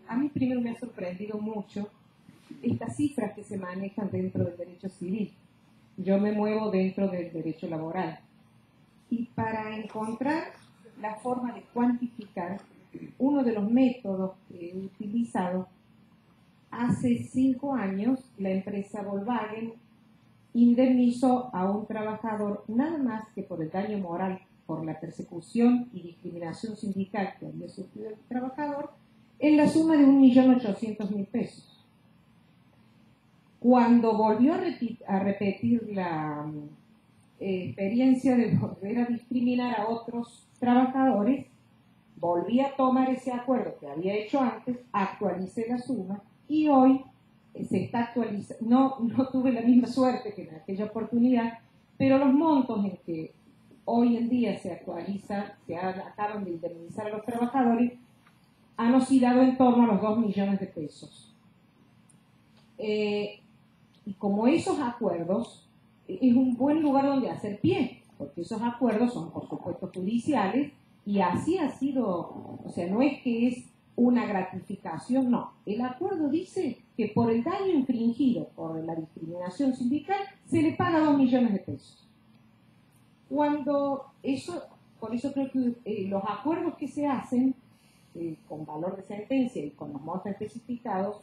A mí primero me ha sorprendido mucho estas cifras que se manejan dentro del derecho civil. Yo me muevo dentro del derecho laboral. Y para encontrar la forma de cuantificar, uno de los métodos que he utilizado, hace 5 años la empresa Volkswagen indemnizó a un trabajador nada más que por el daño moral, por la persecución y discriminación sindical que había sufrido el trabajador, en la suma de 1.800.000 pesos. Cuando volvió a repetir la experiencia de volver a discriminar a otros trabajadores, volví a tomar ese acuerdo que había hecho antes, actualicé la suma y hoy se está actualizando. No tuve la misma suerte que en aquella oportunidad, pero los montos en que hoy en día se acaban de indemnizar a los trabajadores, han oscilado en torno a los 2 millones de pesos. Y como esos acuerdos, es un buen lugar donde hacer pie, porque esos acuerdos son, por supuesto, judiciales, y así ha sido, o sea, no es que es una gratificación, no. El acuerdo dice que por el daño infringido por la discriminación sindical, se le paga 2 millones de pesos. Por eso creo que los acuerdos que se hacen con valor de sentencia y con los montos especificados,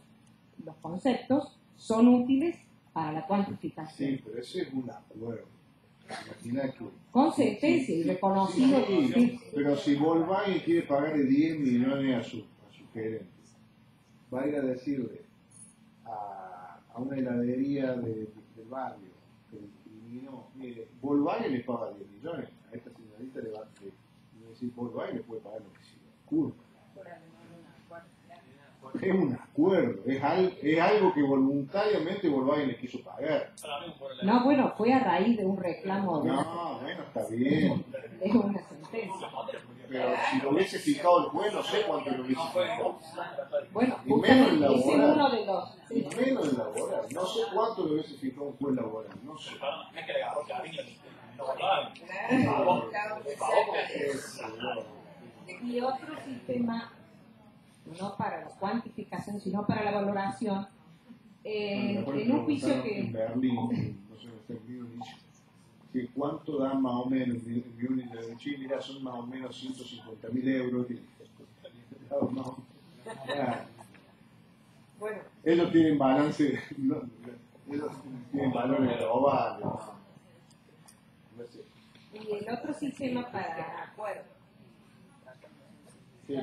los conceptos, son útiles para la cuantificación. Sí, pero ese es un acuerdo. Imagina que... Con sentencia y reconocido. Sí, pero si Volkswagen quiere pagarle 10 millones a su gerente, va a ir a decirle a una heladería del barrio que eliminó, mire, Volkswagen le paga 10 millones, a esta señorita le va a decir, Volkswagen le puede pagar lo que se le ocurra. Es un acuerdo, es algo que voluntariamente Volkswagen le quiso pagar. No, bueno, fue a raíz de un reclamo. No, bueno, está bien. Es una sentencia. Pero si lo hubiese fijado el juez, no sé cuánto lo hubiese fijado. Bueno, Y menos en ese es uno laboral. de los. Y menos en laboral. No sé cuánto lo hubiese fijado un juez laboral. No sé. Y otro sistema, no para la cuantificación, sino para la valoración, en un juicio En que... Berlín, no sé, en Múnich, que cuánto da más o menos en Múnich de Chile, mira, son más o menos 150.000 euros. No, ya. Bueno, Ellos tienen balance, no, ellos tienen valores globales. No sé. y el otro sistema para... Sí.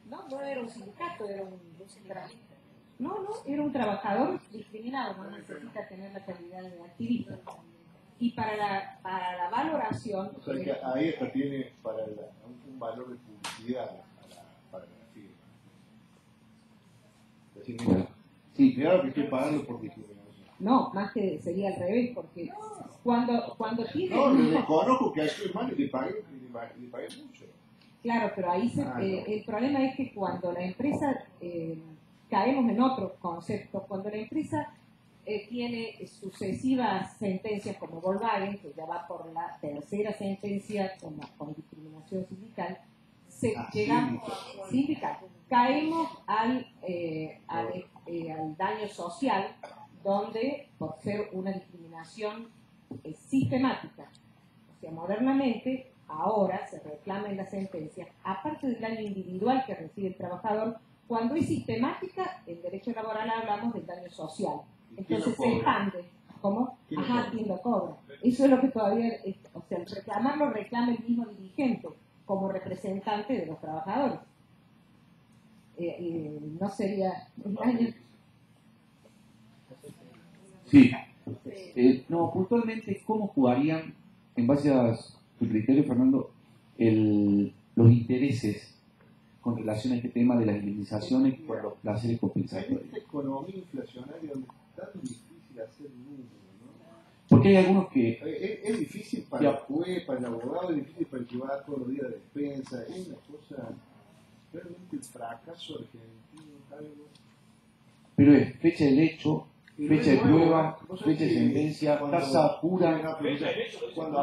No era un sindicato, era un era un trabajador discriminado, no necesita tener la calidad de activista. Y para la valoración... O sea que ahí hasta tiene para un valor de publicidad para la firma. Es decir, mira, Sí, mira lo que estoy pagando por discriminación. No, más que sería al revés, porque cuando tiene... No, le reconozco que estoy mal y le pagué mucho. Claro, pero ahí No. el problema es que cuando la empresa, caemos en otro concepto, cuando la empresa tiene sucesivas sentencias como Volkswagen, que ya va por la tercera sentencia con discriminación sindical, caemos al daño social, donde por ser una discriminación sistemática, o sea, modernamente, ahora se reclama en la sentencia, aparte del daño individual que recibe el trabajador, cuando es sistemática, en derecho laboral hablamos del daño social. Entonces se expande. ¿Cómo? Ajá, ¿quién lo cobra? Eso es lo que todavía, o sea, el reclamarlo reclama el mismo dirigente como representante de los trabajadores. No sería un daño. sí. No, puntualmente, ¿cómo jugarían, en base a tu criterio, Fernando, los intereses con relación a este tema de las indemnizaciones por los placeres En compensatorios? esta economía inflacionaria donde es tan difícil hacer números, ¿no? Porque hay algunos que... Es difícil para el juez, para el abogado, es difícil para el que va todos los días de despensa. Es una cosa, realmente el fracaso argentino es algo. Pero es fecha del hecho, Y fecha de no es nuevo, prueba, vos sabés fecha de que sentencia, tasa pura. Cuando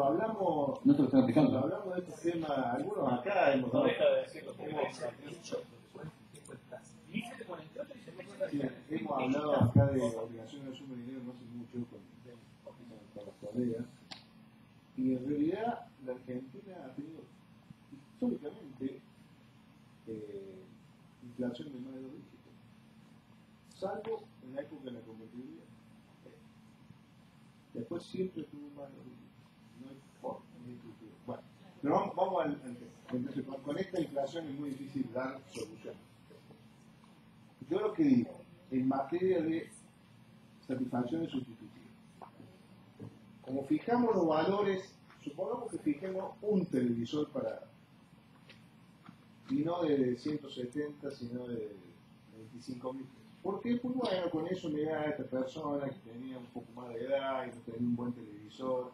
hablamos No te lo están aplicando. Cuando hablamos de este tema, algunos acá hemos dado. Sí, hemos hablado acá de obligaciones de suma de dinero no hace mucho con los colegas. Y en realidad la Argentina ha tenido históricamente inflación de más de 2 dígitos. Salvo en la época de la convertibilidad. Después siempre tuvo más de 2 dígitos. No hay forma, no hay estructura. Bueno, pero vamos al tema. Entonces, con esta inflación es muy difícil dar soluciones. Yo lo que digo, en materia de satisfacciones sustitutivas, como fijamos los valores, supongamos que fijemos un televisor para, y no de 170, sino de 25.000 pesos. ¿Por qué? Pues bueno, con eso le da a esta persona que tenía un poco más de edad y no tenía un buen televisor,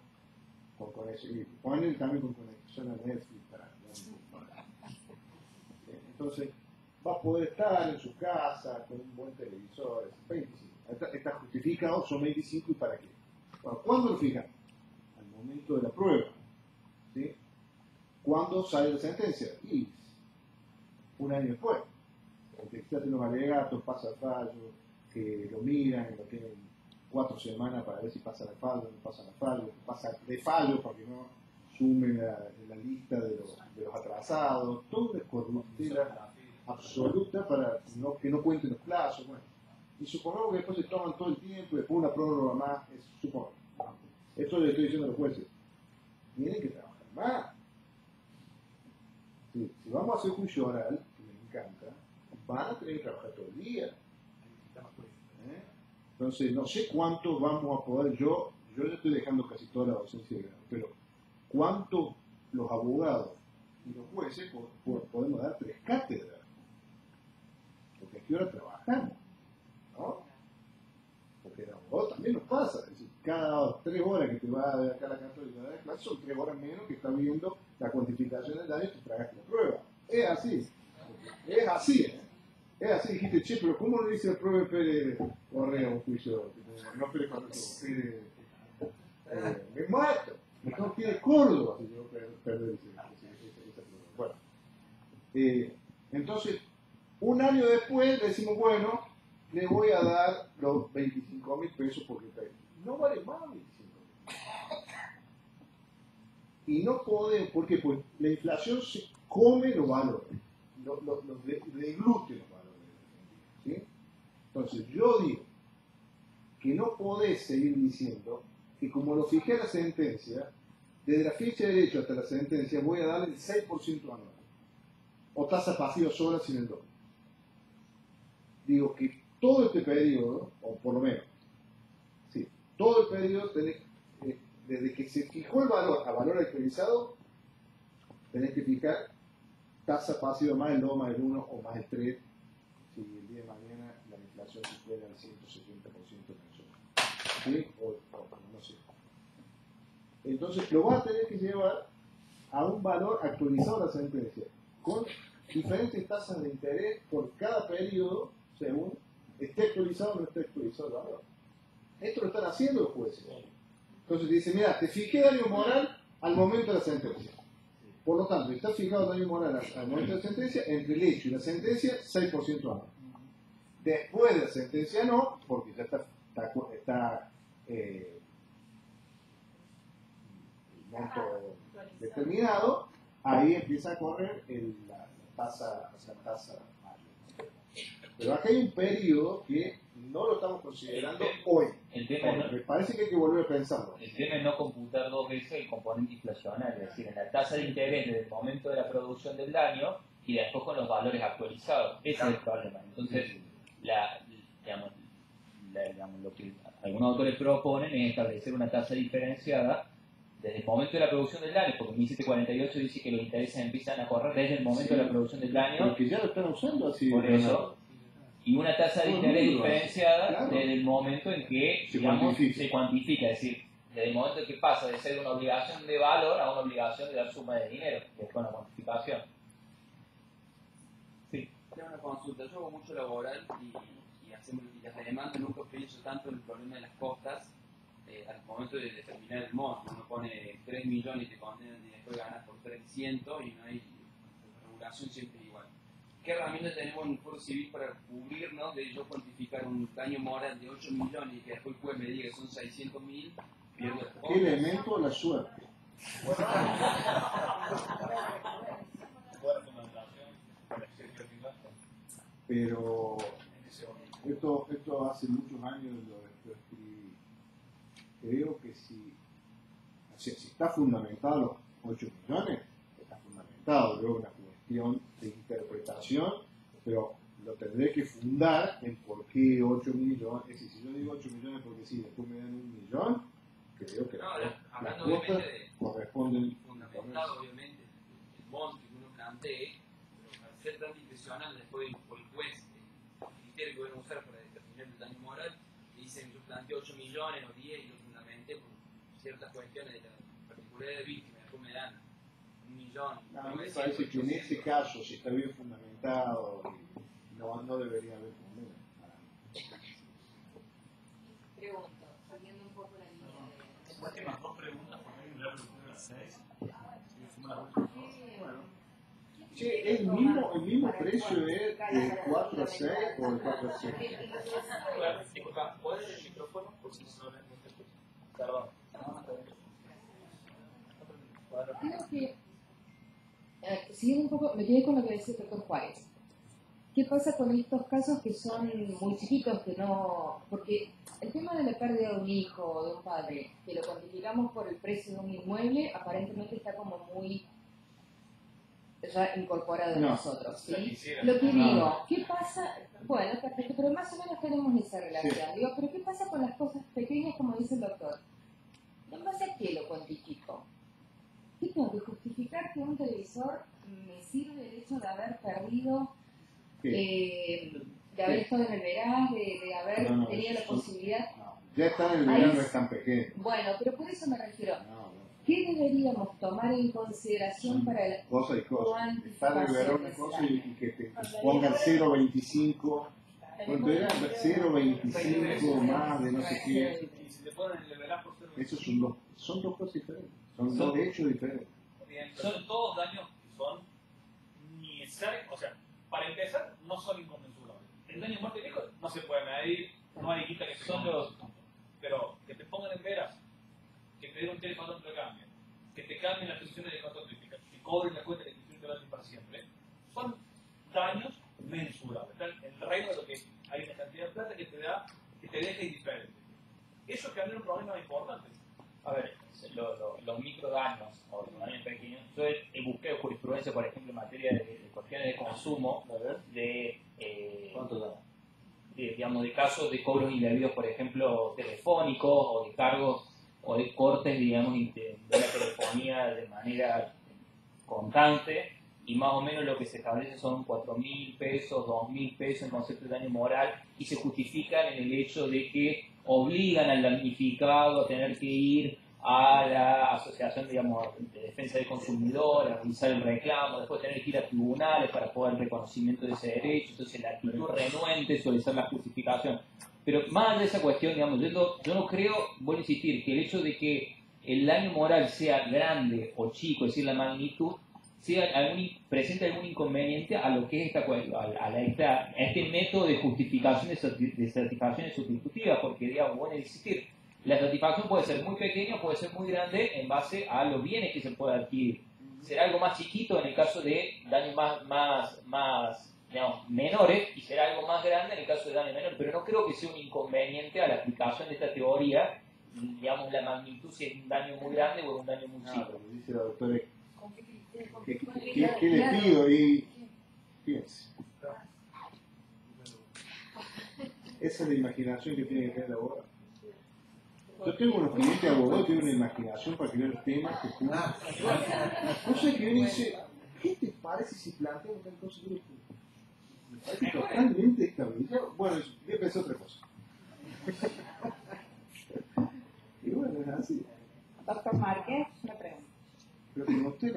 con eso, y poner también con conexión a Netflix para entonces va a poder estar en su casa con un buen televisor, es 25. Está justificado, son 25 y para qué. Bueno, ¿cuándo lo fijan? Al momento de la prueba. ¿Sí? ¿Cuándo sale la sentencia? Y un año después. Porque ya tienen los alegatos, pasa el fallo, que lo miran, lo tienen 4 semanas para ver si pasa el fallo, no pasa el fallo, pasa de fallo para que no sumen la lista de los atrasados, todo es corruptela absoluta para que no cuenten los plazos. Bueno, y supongamos que después se toman todo el tiempo y después una prórroga más, supongo. Esto le estoy diciendo a los jueces, tienen que trabajar más. Si vamos a hacer juicio oral, que me encanta, van a tener que trabajar todo el día. Entonces, no sé cuánto vamos a poder, yo ya estoy dejando casi toda la docencia de grado, pero cuánto los abogados y los jueces podemos dar 3 cátedras. Porque a qué hora trabajamos, ¿no? Porque el abogado también nos pasa, es decir, cada 3 horas que te va de acá a la católica de clase son 3 horas menos que está viendo la cuantificación del daño y te tragaste la prueba. Es así, Es así, dijiste, che, pero ¿cómo le dice el profe Pérez Correa un juicio? No Pérez Correa, Pérez. Me mato, mejor que de Córdoba si yo perder esa prueba. Bueno, entonces, un año después le decimos, bueno, le voy a dar los 25.000 pesos porque no vale más 25.000. Y no pueden, porque pues, la inflación se come los valores, deglute los valores. ¿Sí? Entonces, yo digo que no podés seguir diciendo que como lo fijé la sentencia, desde la fecha de derecho hasta la sentencia voy a darle el 6% anual. O tasa pasiva sola sin el doble. Digo que todo este periodo, o por lo menos, sí, todo el periodo tenés, desde que se fijó el valor a valor actualizado, tenés que fijar tasa pasiva más el 2, más el 1 o más el 3, si el día de mañana la inflación supera el 170% mensual. ¿Sí? O no sé. Entonces lo vas a tener que llevar a un valor actualizado de la sentencia, con diferentes tasas de interés por cada periodo, según esté actualizado o no esté actualizado el valor. Esto lo están haciendo los jueces. Entonces dice, mira, te fijé daño moral al momento de la sentencia. Por lo tanto, está fijado daño moral al momento de la sentencia, entre el hecho y la sentencia, 6% anual. Después de la sentencia no, porque ya está el monto determinado, ahí empieza a correr la tasa mayor. Pero acá hay un periodo que no lo estamos considerando hoy. El tema Me parece que hay que volver a pensarlo. El tema es no computar dos veces el componente inflacionario, es decir, en la tasa de interés desde el momento de la producción del daño y después con los valores actualizados. Ese es el problema. Entonces, lo que algunos autores proponen es establecer una tasa diferenciada desde el momento de la producción del daño, porque el 1748 dice que los intereses empiezan a correr desde el momento de la producción del daño. Porque ya lo están usando así. Por eso. Y una tasa de interés diferenciada claro, desde el momento en que se cuantifica, es decir, desde el momento en que pasa de ser una obligación de valor a una obligación de dar suma de dinero, que es con la cuantificación. Sí. Tengo una consulta, yo hago mucho laboral y las demandas nunca pienso tanto en el problema de las costas al momento de determinar el monto. Uno pone 3 millones y te condenan y después ganas por 300 y no hay regulación siempre igual. ¿Qué herramienta tenemos en el Foro Civil para cubrirnos de yo cuantificar un daño moral de 8 millones y que después el juez me diga que son 600.000? Pierdo el ¿Qué elemento? La suerte. Pero esto hace muchos años lo escribí. Creo que si está fundamentado los 8 millones, está fundamentado. Luego una cuestión de interpretación, pero lo tendré que fundar en por qué 8 millones. Es decir, si yo digo 8 millones porque sí, después me dan 1 millón, creo que las cuotas corresponden. Fundamentado, obviamente, el monto que uno plantee, pero al ser tan discrecional, después por el juez, el criterio que van a usar para determinar el daño moral, dicen yo planteo 8 millones o 10 y lo fundamenté por ciertas cuestiones de la particularidad de víctima, después me dan 1 millón. No, me parece que en ese caso, si está bien fundamentado, no debería haber problema. Pregunto, siguiendo un poco la línea de... Últimas dos preguntas, porque hay un largo de 6. Che, ¿el mismo precio es de 4 a 6 o de 4 a 6? Disculpa, ¿puedes el micrófono? Porque no te escucho. Perdón. Creo que, siguiendo un poco, me quedé con lo que decía el doctor Juárez. ¿Qué pasa con estos casos que son muy chiquitos, que no... Porque el tema de la pérdida de un hijo o de un padre, que lo cuantificamos por el precio de un inmueble, aparentemente está como muy ya incorporado en nosotros, ¿sí? Lo que digo, ¿qué pasa? Bueno, perfecto, pero más o menos tenemos esa relación. Sí. Digo, pero ¿qué pasa con las cosas pequeñas, como dice el doctor? ¿En base a qué lo cuantifico? ¿Qué tengo que justificar que un televisor me sirve el hecho de haber perdido, de haber estado en el verano, de haber tenido la posibilidad? No, ya está en el verano, no es tan pequeño. Bueno, pero por eso me refiero. ¿Qué deberíamos tomar en consideración para la cosa y cosa? Está en el verano una cosa y que te pongan 0.25, cuando era 0.25 más de no sé qué. Esos son dos cosas diferentes, son dos hechos diferentes. Son todos daños que son necesarios, o sea, para empezar, no son inconmensurables. El daño de muerte viejo no se puede son los... Pero que te pongan en veras, que te den un teléfono de cambio, que te cambien las condiciones de contrato, que cobren la cuenta de electricidad de la para siempre, son daños mensurables. Están en el reino de lo que hay una cantidad de plata que te da, que te deja indiferente. Eso genera un problema importante. A ver, los microdaños o los daños pequeños, yo busqué jurisprudencia, por ejemplo, en materia de cuestiones de consumo, ¿Cuánto da? digamos, de casos de cobros indebidos, por ejemplo, telefónicos o de cargos o de cortes, digamos, de la telefonía de manera constante, y más o menos lo que se establece son 4.000 pesos, 2.000 pesos en concepto de daño moral, y se justifican en el hecho de que obligan al damnificado a tener que ir a la asociación, digamos, de defensa del consumidor, a realizar el reclamo, después tener que ir a tribunales para poder reconocimiento de ese derecho. Entonces la actitud renuente suele ser la justificación. Pero más allá de esa cuestión, digamos, yo no creo, voy a insistir, que el hecho de que el daño moral sea grande o chico, es decir, la magnitud, presente algún inconveniente a lo que es esta cuestión, a este método de justificación de satisfacciones sustitutivas, porque, digamos, bueno, insistir, la satisfacción puede ser muy pequeña o puede ser muy grande en base a los bienes que se puede adquirir. Será algo más chiquito en el caso de daños más digamos, menores, y será algo más grande en el caso de daños menores, pero no creo que sea un inconveniente a la aplicación de esta teoría, digamos, la magnitud si es un daño muy grande o un daño muy chico. Pero dice la doctora, ¿qué le pido? Y fíjense. Esa es la imaginación que tiene que tener el abogado. Yo tengo unos clientes abogados que tienen una imaginación para crear temas que tú... No sé, que viene y dice, ¿qué te parece si planteamos tal cosa? Me parece totalmente descabellado. Bueno, yo pensé otra cosa. Y bueno, es así. Doctor Márquez, una pregunta. Pero como usted